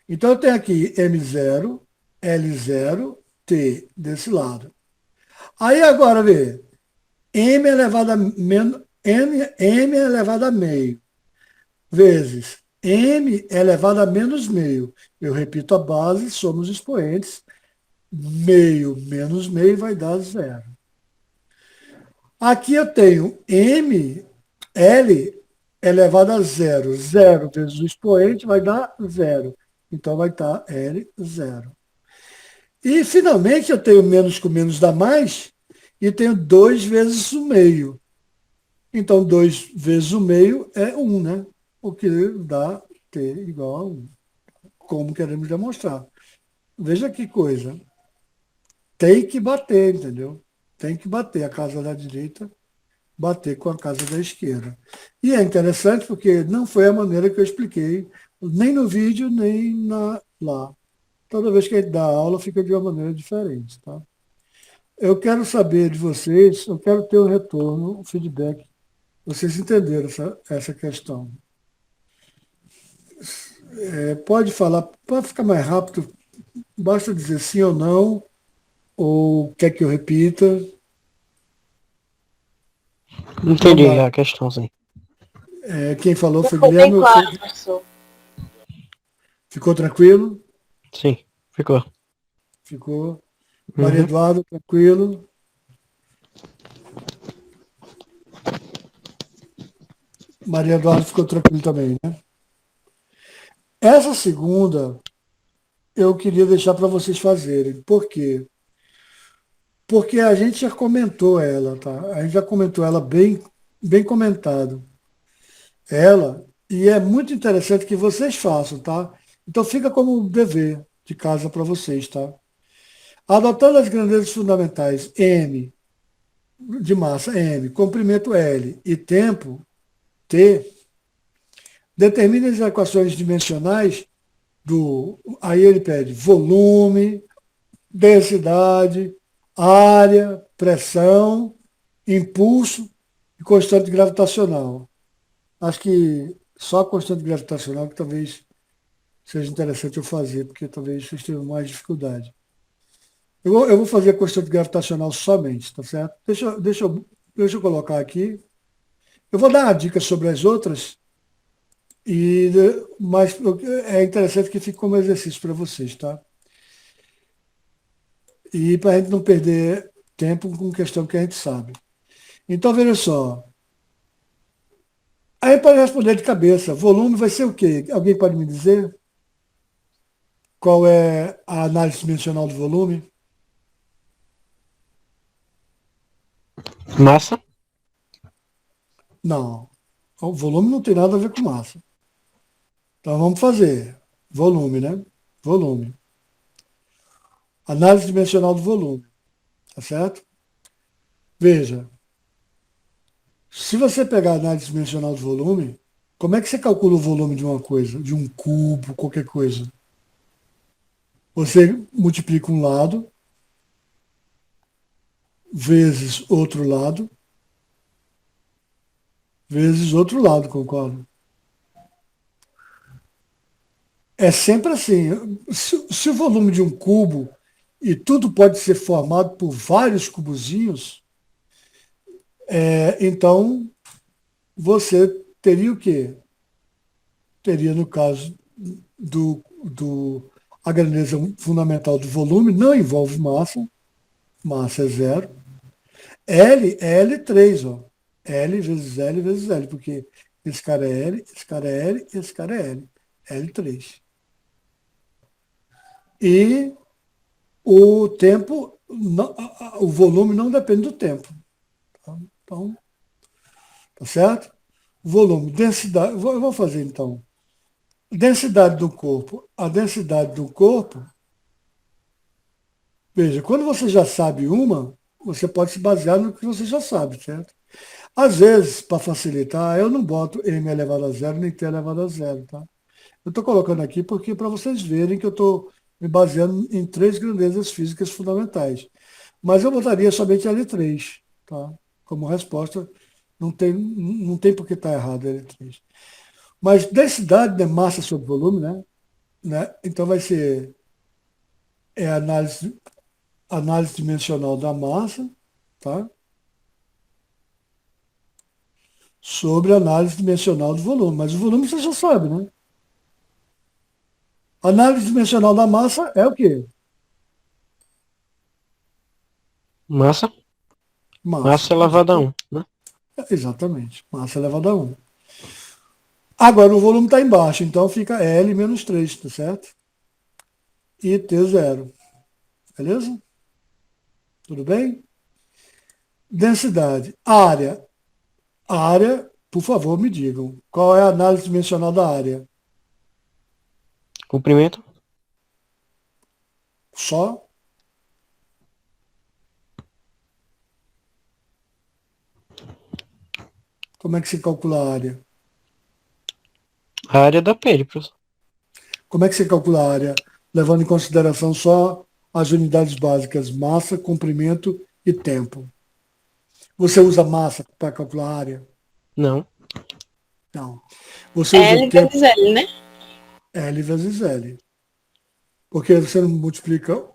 Então eu tenho aqui M0, L0, T desse lado. Aí agora vê, M elevado a menos, M elevado a meio, vezes M elevado a -meio. Eu repito a base, somos expoentes. Meio menos meio vai dar zero. Aqui eu tenho M, L elevado a zero. Zero vezes o expoente vai dar zero. Então vai estar L zero. E finalmente eu tenho menos com menos dá mais e tenho 2 vezes o meio. Então 2 vezes o meio é 1, né? O que dá T igual a 1. Como queremos demonstrar. Veja que coisa. Tem que bater, entendeu? Tem que bater a casa da direita, bater com a casa da esquerda. E é interessante porque não foi a maneira que eu expliquei, nem no vídeo, nem lá. Toda vez que a gente dá aula, fica de uma maneira diferente, tá? Eu quero saber de vocês, eu quero ter o retorno, o feedback. Vocês entenderam essa questão. Pode falar, pode ficar mais rápido, basta dizer sim ou não, ou quer que eu repita. Entendi Vamos lá. a questão, sim. Quem falou foi Ficou bem Guilherme. claro, professor. Ficou tranquilo? Sim, ficou. Ficou. Maria Uhum. Eduarda, tranquilo? Maria Eduarda ficou tranquilo também, né? Essa segunda, eu queria deixar para vocês fazerem. Por quê? Porque a gente já comentou ela, tá? A gente já comentou ela bem, bem comentado. Ela, e é muito interessante que vocês façam, tá? Então fica como um dever de casa para vocês, tá? Adotando as grandezas fundamentais M, de massa M, comprimento L e tempo T, determine as equações dimensionais aí ele pede volume, densidade, área, pressão, impulso e constante gravitacional. Acho que só a constante gravitacional que talvez seja interessante eu fazer, porque talvez vocês tenham mais dificuldade. Eu vou fazer a constante gravitacional somente, tá certo? Deixa eu colocar aqui. Eu vou dar uma dica sobre as outras, mas é interessante que fique como exercício para vocês, tá? E para a gente não perder tempo com questão que a gente sabe. Então, veja só. Aí, para responder de cabeça, volume vai ser o quê? Alguém pode me dizer? Qual é a análise dimensional do volume? Massa? Não. O volume não tem nada a ver com massa. Então, vamos fazer. Volume, né? Volume. Análise dimensional do volume. Tá certo? Veja, se você pegar a análise dimensional do volume, como é que você calcula o volume de uma coisa, de um cubo, qualquer coisa? Você multiplica um lado vezes outro lado, vezes outro lado, concorda? É sempre assim. Se o volume de um cubo e tudo pode ser formado por vários cubozinhos, então você teria o quê? Teria, no caso a grandeza fundamental do volume, não envolve massa, massa é zero. L é L3, ó. L vezes L vezes L, porque esse cara é L, esse cara é L, esse cara é L. L3. E o tempo, o volume não depende do tempo. Tá? Então, tá certo? Volume, densidade, eu vou fazer então. Densidade do corpo. A densidade do corpo, veja, quando você já sabe uma, você pode se basear no que você já sabe, certo? Às vezes, para facilitar, eu não boto m elevado a zero nem t elevado a zero, tá? Eu estou colocando aqui porque para vocês verem que eu estou me baseando em três grandezas físicas fundamentais. Mas eu botaria somente L3, tá? Como resposta, não tem por que estar errado L3. Mas densidade de massa sobre volume, né? Então vai ser análise dimensional da massa, tá? Sobre a análise dimensional do volume. Mas o volume você já sabe, né? Análise dimensional da massa é o quê? Massa. Massa. Massa elevado a 1, né? Exatamente. Massa elevada a 1. Agora o volume está embaixo, então fica L menos 3, tá certo? E T0. Beleza? Tudo bem? Densidade. Área. Área, por favor, me digam. Qual é a análise dimensional da área? Comprimento. Só? Como é que se calcula a área? A área da pele, professor. Como é que se calcula a área, levando em consideração só as unidades básicas, massa, comprimento e tempo? Você usa massa para calcular a área? Não. Não. Você usa L tempo, vezes L, né? L vezes L. Porque você não multiplica.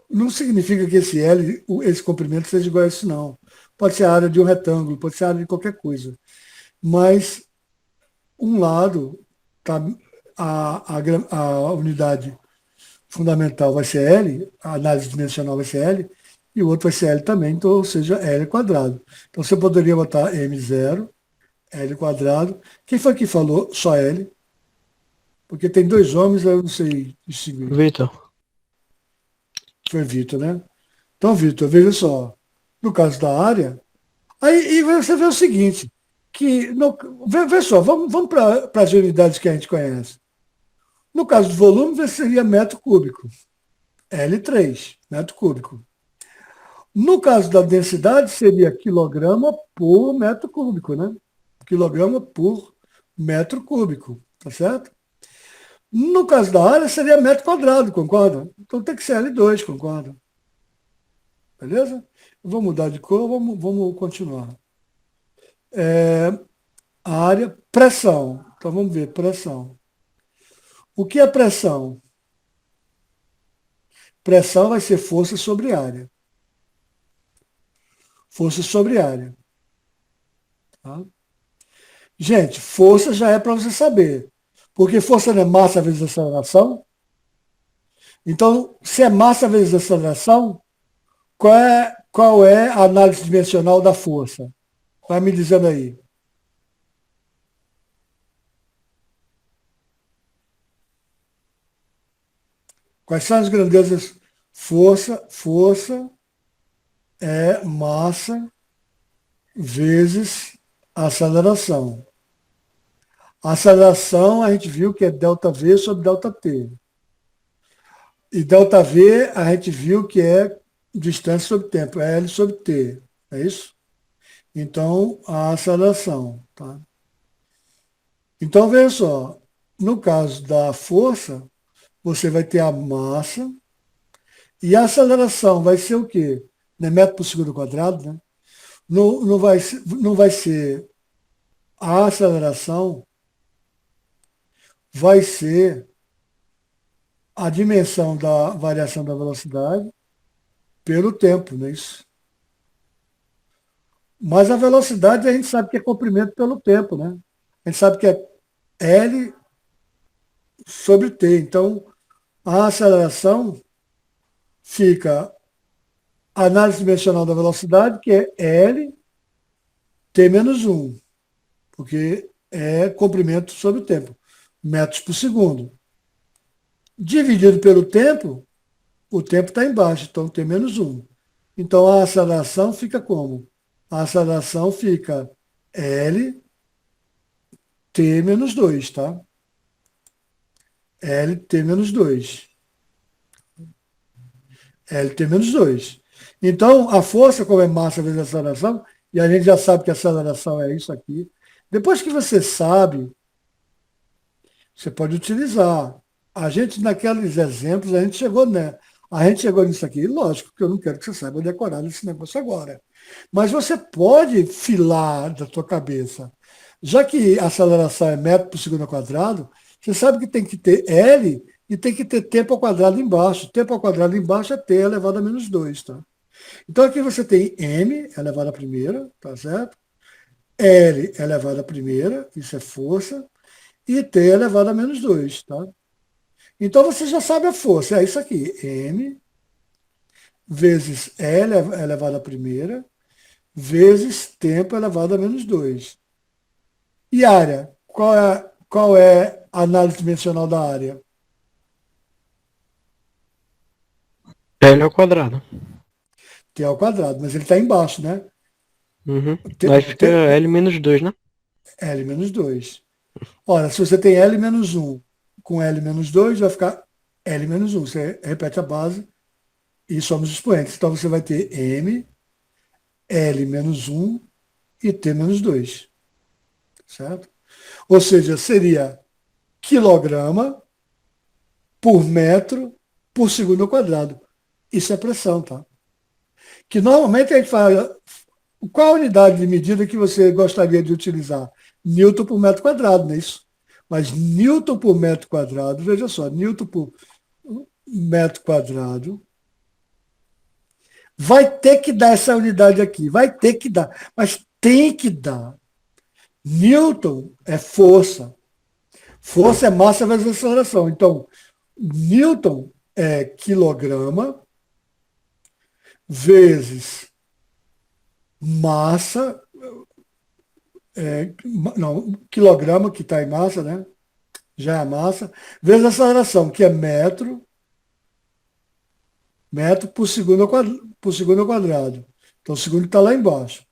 Não significa que esse comprimento seja igual a esse, não. Pode ser a área de um retângulo, pode ser a área de qualquer coisa. Mas um lado, tá, a unidade fundamental vai ser L, a análise dimensional vai ser L, e o outro vai ser L também, então, ou seja, L quadrado. Então você poderia botar M0, L quadrado. Quem foi que falou só L? Porque tem dois homens, eu não sei distinguir. Vitor. Foi Vitor, né? Então, Vitor, veja só. No caso da área, aí e você vê o seguinte, que vê só, vamos para as unidades que a gente conhece. No caso do volume, seria metro cúbico. L3, metro cúbico. No caso da densidade, seria quilograma por metro cúbico, né? Quilograma por metro cúbico, tá certo? No caso da área, seria metro quadrado, concorda? Então tem que ser L2, concorda? Beleza? Vou mudar de cor, vamos continuar. A área, pressão. Então vamos ver, pressão. O que é pressão? Pressão vai ser força sobre área. Força sobre área. Tá? Gente, força já é para você saber. Porque força não é massa vezes aceleração. Então, se é massa vezes aceleração, qual é a análise dimensional da força? Vai me dizendo aí. Quais são as grandezas? Força é massa vezes aceleração. A aceleração a gente viu que é ΔV sobre ΔT. E ΔV a gente viu que é distância sobre tempo, é L sobre T, é isso? Então, a aceleração, tá? Então, veja só, no caso da força, você vai ter a massa e a aceleração vai ser o quê? Não é metro por segundo quadrado, né? Não vai ser a aceleração, vai ser a dimensão da variação da velocidade pelo tempo, não é isso? Mas a velocidade a gente sabe que é comprimento pelo tempo, né? A gente sabe que é L sobre T. Então, a aceleração fica a análise dimensional da velocidade, que é L T menos 1, porque é comprimento sobre o tempo, metros por segundo. Dividido pelo tempo, o tempo está embaixo, então T menos 1. Então, a aceleração fica como? A aceleração fica L T menos 2, tá? LT menos 2. LT menos 2. Então, a força, como é massa vezes aceleração, e a gente já sabe que a aceleração é isso aqui. Depois que você sabe, você pode utilizar. A gente, naqueles exemplos, a gente chegou nisso aqui. Lógico que eu não quero que você saiba decorar esse negócio agora. Mas você pode filar da sua cabeça. Já que a aceleração é metro por segundo ao quadrado, você sabe que tem que ter L e tem que ter tempo ao quadrado embaixo. Tempo ao quadrado embaixo é T elevado a menos 2, tá? Então aqui você tem M elevado à primeira, tá certo? L elevado à primeira, isso é força, e T elevado a menos 2, tá? Então você já sabe a força, é isso aqui, M vezes L elevado à primeira, vezes tempo elevado a menos 2. E área? Qual é a análise dimensional da área? L ao quadrado. T ao quadrado, mas ele está embaixo, né? Uhum. Aí fica L menos 2, né? L menos 2. Ora, se você tem L menos 1 com L menos 2, vai ficar L menos 1. Você repete a base e soma os expoentes. Então você vai ter M, L menos 1 e T menos 2. Certo? Ou seja, seria quilograma por metro por segundo ao quadrado. Isso é pressão, tá? Que normalmente a gente fala, qual a unidade de medida que você gostaria de utilizar? Newton por metro quadrado, não é isso? Mas Newton por metro quadrado, veja só, Newton por metro quadrado, vai ter que dar essa unidade aqui, vai ter que dar, mas tem que dar. Newton é força. Força é massa vezes aceleração. Então, Newton é quilograma vezes massa, não, quilograma que está em massa, né? Já é a massa, vezes a aceleração, que é metro por segundo ao quadrado. Então, o segundo está lá embaixo.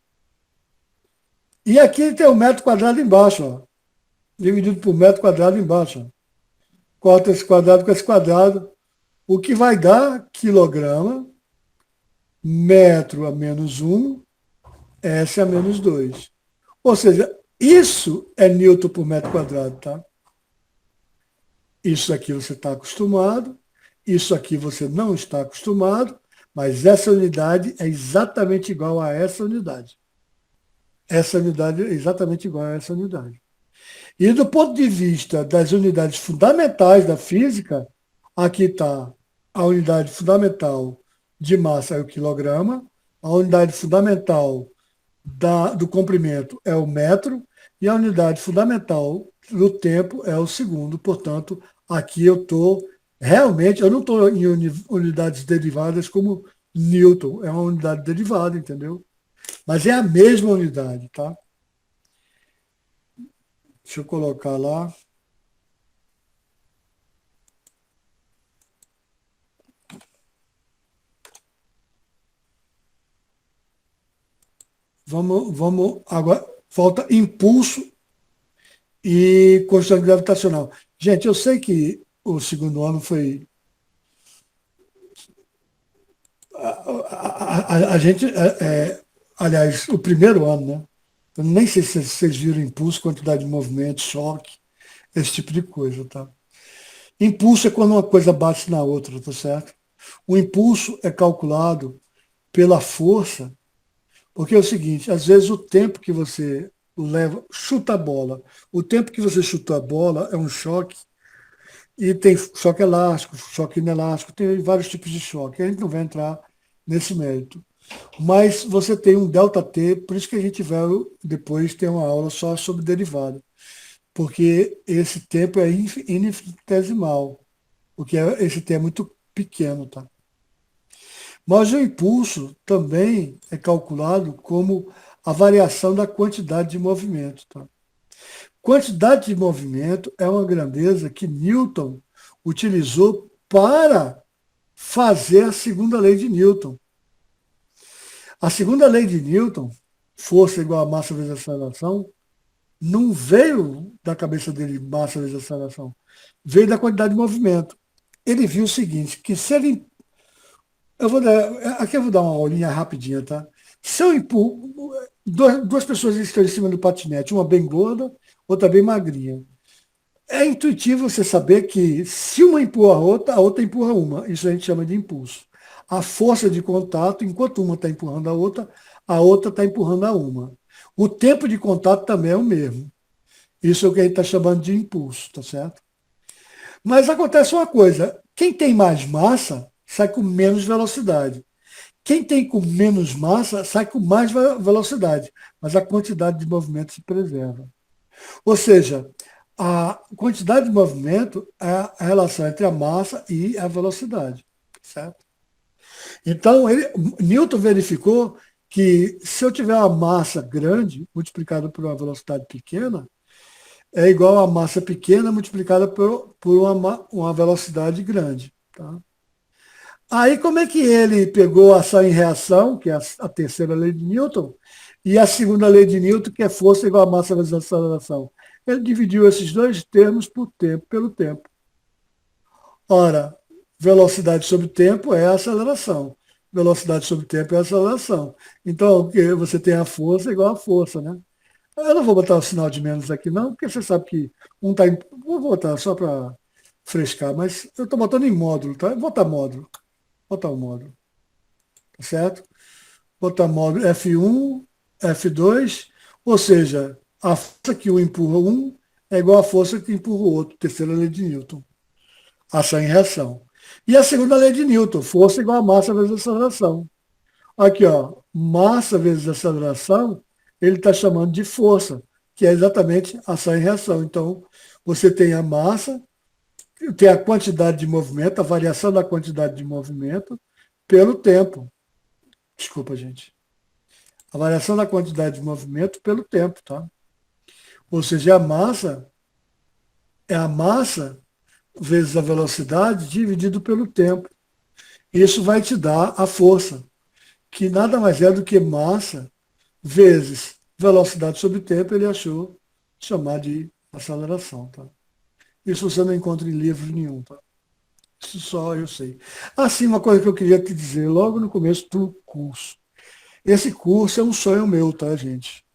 E aqui tem o metro quadrado embaixo, ó, dividido por metro quadrado embaixo. Ó. Corta esse quadrado com esse quadrado, o que vai dar quilograma, metro a menos 1, S a menos 2. Ou seja, isso é Newton por metro quadrado, tá? Isso aqui você está acostumado, isso aqui você não está acostumado, mas essa unidade é exatamente igual a essa unidade. Essa unidade é exatamente igual a essa unidade. E do ponto de vista das unidades fundamentais da física, aqui está a unidade fundamental de massa é o quilograma, a unidade fundamental do comprimento é o metro e a unidade fundamental do tempo é o segundo. Portanto, aqui eu estou realmente, eu não estou em unidades derivadas como Newton, é uma unidade derivada, entendeu? Mas é a mesma unidade, tá? Deixa eu colocar lá. Vamos agora, falta impulso e constante gravitacional. Gente, eu sei que o segundo ano foi a gente, aliás, o primeiro ano, né? Eu nem sei se vocês viram impulso, quantidade de movimento, choque, esse tipo de coisa, tá? Impulso é quando uma coisa bate na outra, tá certo? O impulso é calculado pela força, porque é o seguinte, às vezes o tempo que você chuta a bola, o tempo que você chutou a bola é um choque, e tem choque elástico, choque inelástico, tem vários tipos de choque. A gente não vai entrar nesse mérito. Mas você tem um delta T, por isso que a gente vai depois ter uma aula só sobre derivada. Porque esse tempo é infinitesimal, porque esse tempo é muito pequeno, tá? Mas o impulso também é calculado como a variação da quantidade de movimento, tá? Quantidade de movimento é uma grandeza que Newton utilizou para fazer a segunda lei de Newton. A segunda lei de Newton, força igual a massa vezes aceleração, não veio da cabeça dele, massa vezes aceleração, veio da quantidade de movimento. Ele viu o seguinte, que se ele... Aqui eu vou dar uma aulinha rapidinha, tá? Se eu empurro... Duas pessoas estão em cima do patinete, uma bem gorda, outra bem magrinha. É intuitivo você saber que se uma empurra a outra empurra uma. Isso a gente chama de impulso. A força de contato, enquanto uma está empurrando a outra está empurrando a uma. O tempo de contato também é o mesmo. Isso é o que a gente está chamando de impulso, tá certo? Mas acontece uma coisa, quem tem mais massa sai com menos velocidade. Quem tem com menos massa sai com mais velocidade, mas a quantidade de movimento se preserva. Ou seja, a quantidade de movimento é a relação entre a massa e a velocidade, certo? Então, Newton verificou que se eu tiver uma massa grande multiplicada por uma velocidade pequena, é igual a massa pequena multiplicada por uma velocidade grande. Tá? Aí, como é que ele pegou ação e reação, que é a terceira lei de Newton, e a segunda lei de Newton, que é força igual a massa vezes aceleração? Ele dividiu esses dois termos pelo tempo. Ora, velocidade sobre tempo é a aceleração. Velocidade sobre tempo é a aceleração. Então, você tem a força igual a força, né? Eu não vou botar o sinal de menos aqui, não, porque você sabe que um está em. Vou botar só para frescar, mas eu estou botando em módulo, tá? Vou botar módulo. Botar o módulo. Tá certo? Botar módulo F1, F2, ou seja, a força que um empurra um é igual à força que empurra o outro. Terceira lei de Newton. Ação e reação. E a segunda lei de Newton, força igual a massa vezes aceleração. Aqui, ó, massa vezes aceleração, ele está chamando de força, que é exatamente ação e reação. Então, você tem a massa, tem a quantidade de movimento, a variação da quantidade de movimento pelo tempo. Desculpa, gente. A variação da quantidade de movimento pelo tempo, tá? Ou seja, a massa vezes a velocidade dividido pelo tempo. Isso vai te dar a força, que nada mais é do que massa vezes velocidade sobre tempo, ele achou chamar de aceleração. Tá? Isso você não encontra em livro nenhum. Tá? Isso só eu sei. Assim, uma coisa que eu queria te dizer logo no começo do curso. Esse curso é um sonho meu, tá, gente?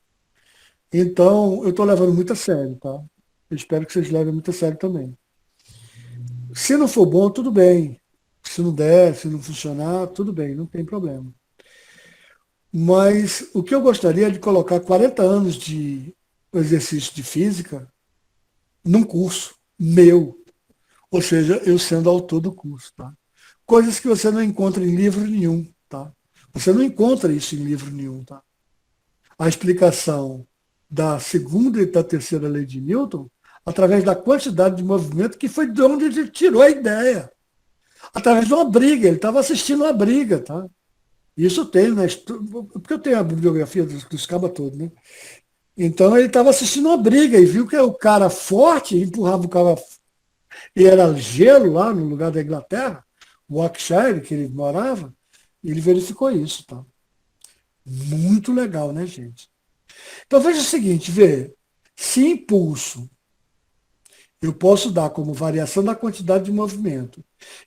Então, eu estou levando muito a sério, tá? Eu espero que vocês levem muito a sério também. Se não for bom, tudo bem. Se não der, se não funcionar, tudo bem, não tem problema. Mas o que eu gostaria é de colocar 40 anos de exercício de física num curso meu. Ou seja, eu sendo autor do curso. Tá? Coisas que você não encontra em livro nenhum. Tá? Você não encontra isso em livro nenhum. Tá? A explicação da segunda e da terceira lei de Newton através da quantidade de movimento que foi de onde ele tirou a ideia. Através de uma briga. Ele estava assistindo uma briga. Tá? Isso tem, né? Porque eu tenho a bibliografia dos cabas todos, né? Então ele estava assistindo uma briga e viu que o cara forte empurrava o cara. E era gelo lá no lugar da Inglaterra, Warwickshire, que ele morava, e ele verificou isso. Tá? Muito legal, né, gente? Então veja o seguinte, vê, se impulso eu posso dar como variação da quantidade de movimento.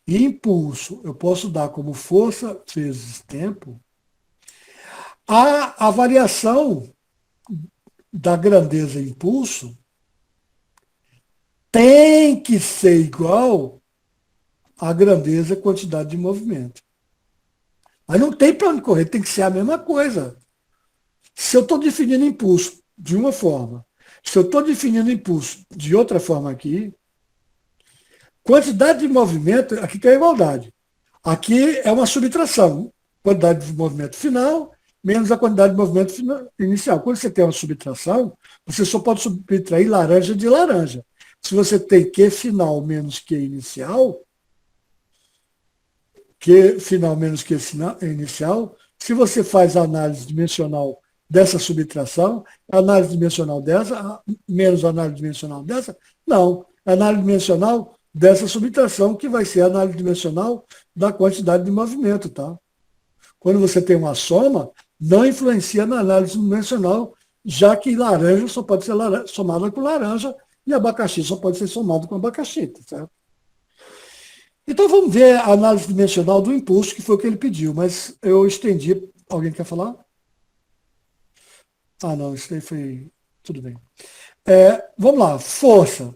E impulso, eu posso dar como força vezes tempo. A variação da grandeza e impulso tem que ser igual à grandeza e quantidade de movimento. Mas não tem para onde correr, tem que ser a mesma coisa. Se eu estou definindo impulso de uma forma, se eu estou definindo impulso de outra forma aqui, quantidade de movimento, aqui tem a igualdade. Aqui é uma subtração. Quantidade de movimento final menos a quantidade de movimento inicial. Quando você tem uma subtração, você só pode subtrair laranja de laranja. Se você tem Q final menos Q inicial, Q final menos Q inicial, se você faz a análise dimensional dessa subtração, a análise dimensional dessa, menos a análise dimensional dessa, não. A análise dimensional dessa subtração, que vai ser a análise dimensional da quantidade de movimento, tá? Quando você tem uma soma, não influencia na análise dimensional, já que laranja só pode ser somada com laranja e abacaxi só pode ser somado com abacaxi, tá certo? Então vamos ver a análise dimensional do impulso, que foi o que ele pediu, mas eu estendi. Alguém quer falar? Ah, não, isso aí foi. Tudo bem. Vamos lá, força.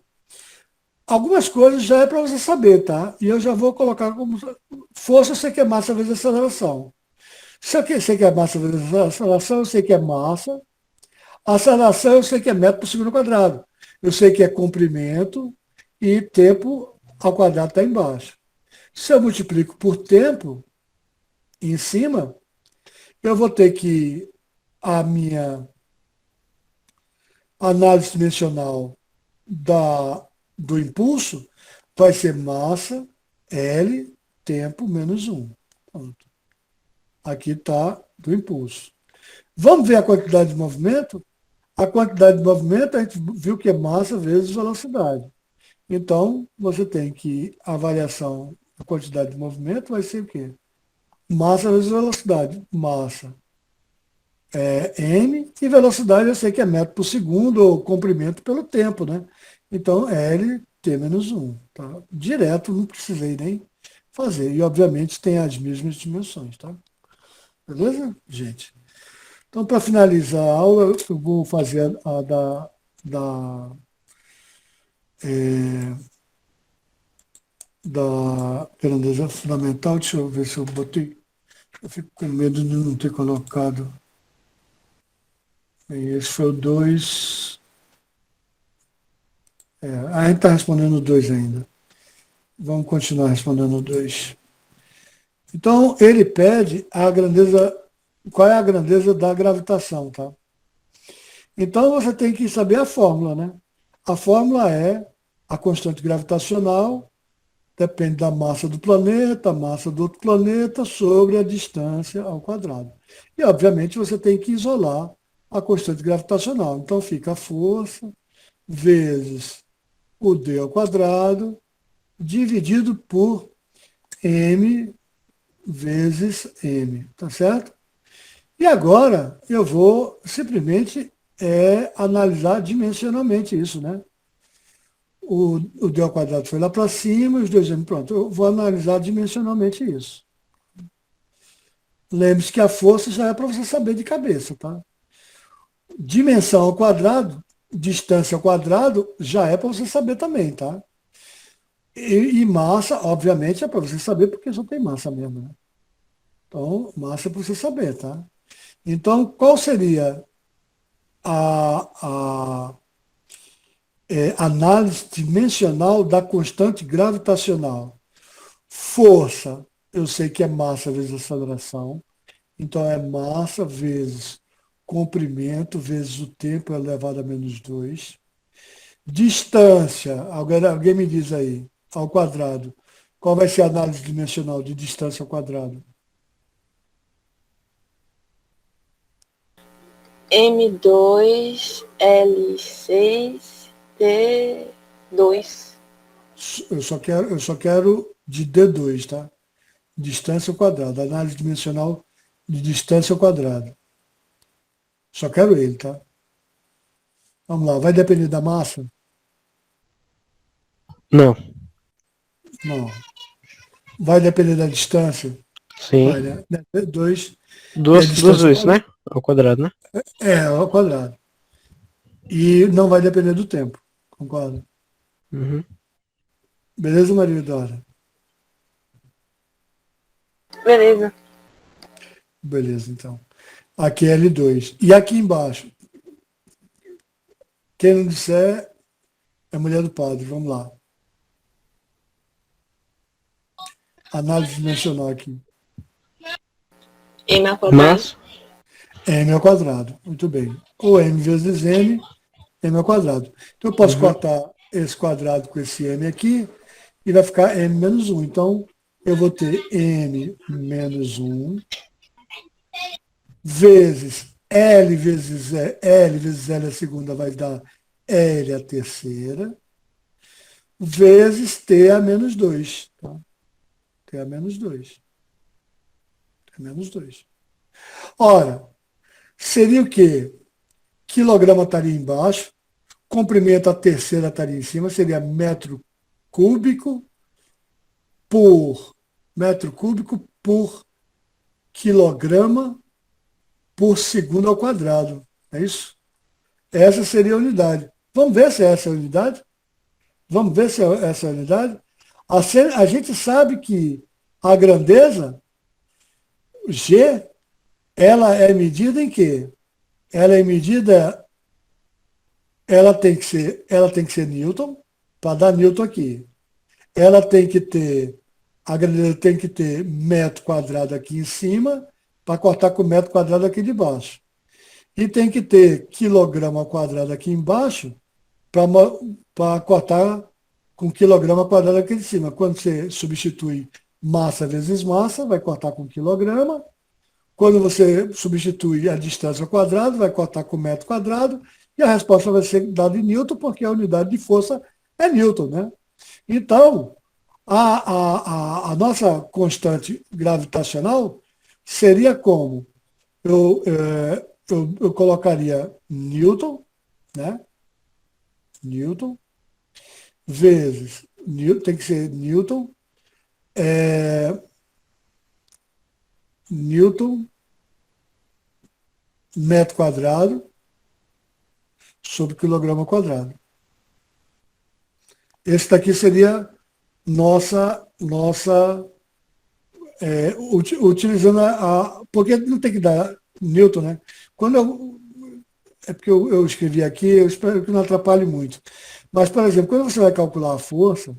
Algumas coisas já é para você saber, tá? E eu já vou colocar como. Força, eu sei que é massa vezes aceleração. Se eu sei que é massa vezes aceleração, eu sei que é massa. A aceleração, eu sei que é metro por segundo quadrado. Eu sei que é comprimento e tempo ao quadrado está embaixo. Se eu multiplico por tempo, em cima, eu vou ter que a minha análise dimensional do impulso vai ser massa, L, tempo, menos 1. Pronto. Aqui está do impulso. Vamos ver a quantidade de movimento? A quantidade de movimento, a gente viu que é massa vezes velocidade. Então, você tem que a variação da quantidade de movimento vai ser o quê? Massa vezes velocidade. Massa é m, e velocidade eu sei que é metro por segundo, ou comprimento pelo tempo, né? Então, L, T menos 1. Tá? Direto, não precisei nem fazer. E, obviamente, tem as mesmas dimensões, tá? Beleza, gente? Então, para finalizar a aula, eu vou fazer a da grandeza fundamental. Deixa eu ver se eu botei. Eu fico com medo de não ter colocado. Esse foi o 2. A gente está respondendo o 2 ainda. Vamos continuar respondendo o 2. Então, ele pede a grandeza. Qual é a grandeza da gravitação, tá? Então, você tem que saber a fórmula, né? A fórmula é a constante gravitacional, depende da massa do planeta, a massa do outro planeta, sobre a distância ao quadrado. E, obviamente, você tem que isolar a constante gravitacional. Então, fica a força vezes o d ao quadrado, dividido por m vezes m, tá certo? E agora eu vou simplesmente analisar dimensionalmente isso, né? O d ao quadrado foi lá para cima, os dois m, pronto. Eu vou analisar dimensionalmente isso. Lembre-se que a força já é para você saber de cabeça, tá? Dimensão ao quadrado, distância ao quadrado, já é para você saber também, tá? E massa, obviamente, é para você saber, porque só tem massa mesmo, né? Então, massa é para você saber, tá? Então, qual seria a análise dimensional da constante gravitacional? Força, eu sei que é massa vezes aceleração. Então, é massa vezes comprimento vezes o tempo elevado a menos 2. Distância, alguém me diz aí, ao quadrado. Qual vai ser a análise dimensional de distância ao quadrado? M2, L6, D2. Eu só quero de D2, tá? Distância ao quadrado. Análise dimensional de distância ao quadrado. Só quero ele, tá? Vamos lá, vai depender da massa? Não. Não. Vai depender da distância? Sim. Vai, né? 2 e a Duas distância vezes, né? Ao quadrado, né? ao quadrado. E não vai depender do tempo. Concorda? Uhum. Beleza, Maria Eduarda? Beleza. Beleza, então. Aqui é L2. E aqui embaixo? Quem não disser é mulher do padre. Vamos lá. Análise dimensional aqui. M ao quadrado. Mas, M ao quadrado. Muito bem. Ou M vezes N, M ao quadrado. Então eu posso cortar esse quadrado com esse M aqui e vai ficar M menos 1. Então eu vou ter M menos 1 vezes L vezes L a segunda vai dar L a terceira, vezes T a menos 2. Tá? T a menos 2. T a menos 2. Ora, seria o quê? Quilograma estaria embaixo, comprimento a terceira estaria em cima, seria cúbico por metro cúbico por quilograma por segundo ao quadrado. É isso? Essa seria a unidade. Vamos ver se é essa a unidade? Vamos ver se é essa a unidade? A gente sabe que a grandeza, G, ela é medida em quê? Ela é medida, ela tem que ser Newton, para dar Newton aqui. Ela tem que ter, a grandeza tem que ter metro quadrado aqui em cima, para cortar com metro quadrado aqui de baixo. E tem que ter quilograma ao quadrado aqui embaixo, para cortar com quilograma ao quadrado aqui de cima. Quando você substitui massa vezes massa, vai cortar com quilograma. Quando você substitui a distância ao quadrado, vai cortar com metro quadrado. E a resposta vai ser dada em Newton, porque a unidade de força é Newton, né? Então, a nossa constante gravitacional seria como? Eu colocaria Newton, né? Newton, vezes, tem que ser Newton, metro quadrado, sobre quilograma quadrado. Esse daqui seria nossa utilizando porque não tem que dar Newton, né? É porque eu escrevi aqui, eu espero que não atrapalhe muito. Mas, por exemplo, quando você vai calcular a força,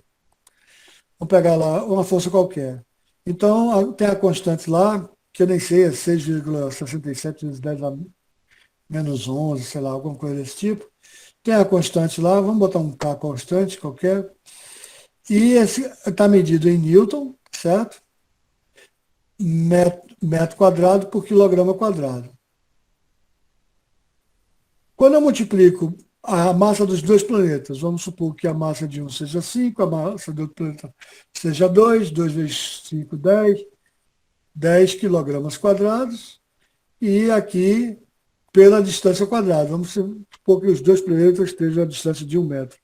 vamos pegar lá uma força qualquer. Então, tem a constante lá, que eu nem sei, é 6,67 vezes 10 a menos 11, sei lá, alguma coisa desse tipo. Tem a constante lá, vamos botar um K constante qualquer. E esse está medido em Newton, certo? Metro quadrado por quilograma quadrado. Quando eu multiplico a massa dos dois planetas, vamos supor que a massa de um seja 5, a massa do outro planeta seja 2, 2 vezes 5, 10 quilogramas quadrados, e aqui pela distância quadrada. Vamos supor que os dois planetas estejam a distância de 1 metro.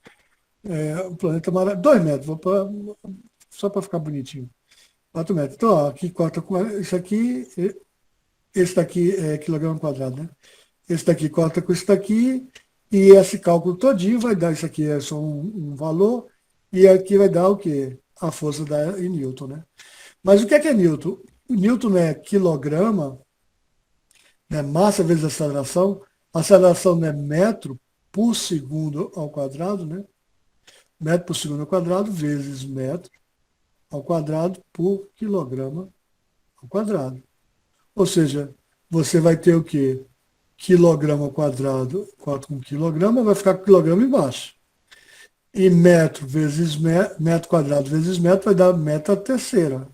O planeta mara 2 metros, só para ficar bonitinho. 4 metros. Então, ó, aqui corta com isso aqui, esse daqui é quilograma quadrado, né? Esse daqui corta com isso daqui, e esse cálculo todinho vai dar, isso aqui é só um valor, e aqui vai dar o quê? A força em Newton, né? Mas o que é Newton? O Newton é quilograma, né? Massa vezes aceleração não é metro por segundo ao quadrado, né? Metro por segundo ao quadrado vezes metro ao quadrado por quilograma ao quadrado. Ou seja, você vai ter o quê? Quilograma ao quadrado, corta com quilograma, vai ficar com quilograma embaixo. E metro vezes metro quadrado vezes metro vai dar metro a terceira.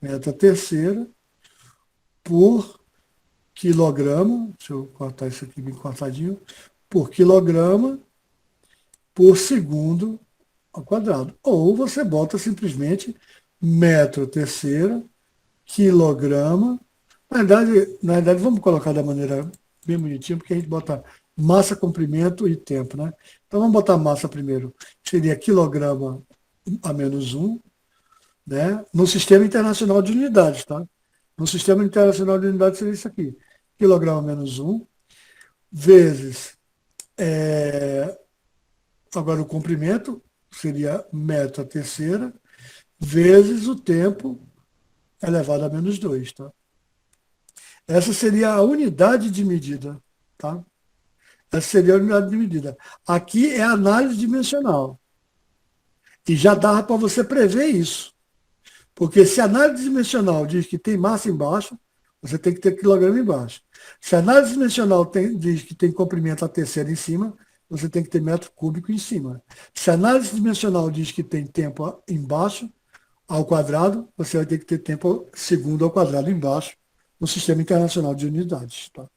Metro a terceira por quilograma, deixa eu cortar isso aqui bem cortadinho, por quilograma por segundo ao quadrado. Ou você bota simplesmente metro a terceira, quilograma. Na verdade, vamos colocar da maneira bem bonitinha, porque a gente bota massa, comprimento e tempo, né? Então vamos botar massa primeiro. Seria quilograma a menos 1, né? No Sistema Internacional de Unidades, tá? No Sistema Internacional de Unidades seria isso aqui. Quilograma menos 1, vezes, agora o comprimento, seria metro a terceira, vezes o tempo elevado a menos 2, tá? Essa seria a unidade de medida, tá? Essa seria a unidade de medida. Aqui é a análise dimensional. E já dava para você prever isso. Porque se a análise dimensional diz que tem massa embaixo, você tem que ter quilograma embaixo. Se a análise dimensional diz que tem comprimento a terceira em cima, você tem que ter metro cúbico em cima. Se a análise dimensional diz que tem tempo embaixo, ao quadrado, você vai ter que ter tempo segundo ao quadrado embaixo, no Sistema Internacional de Unidades. Tá?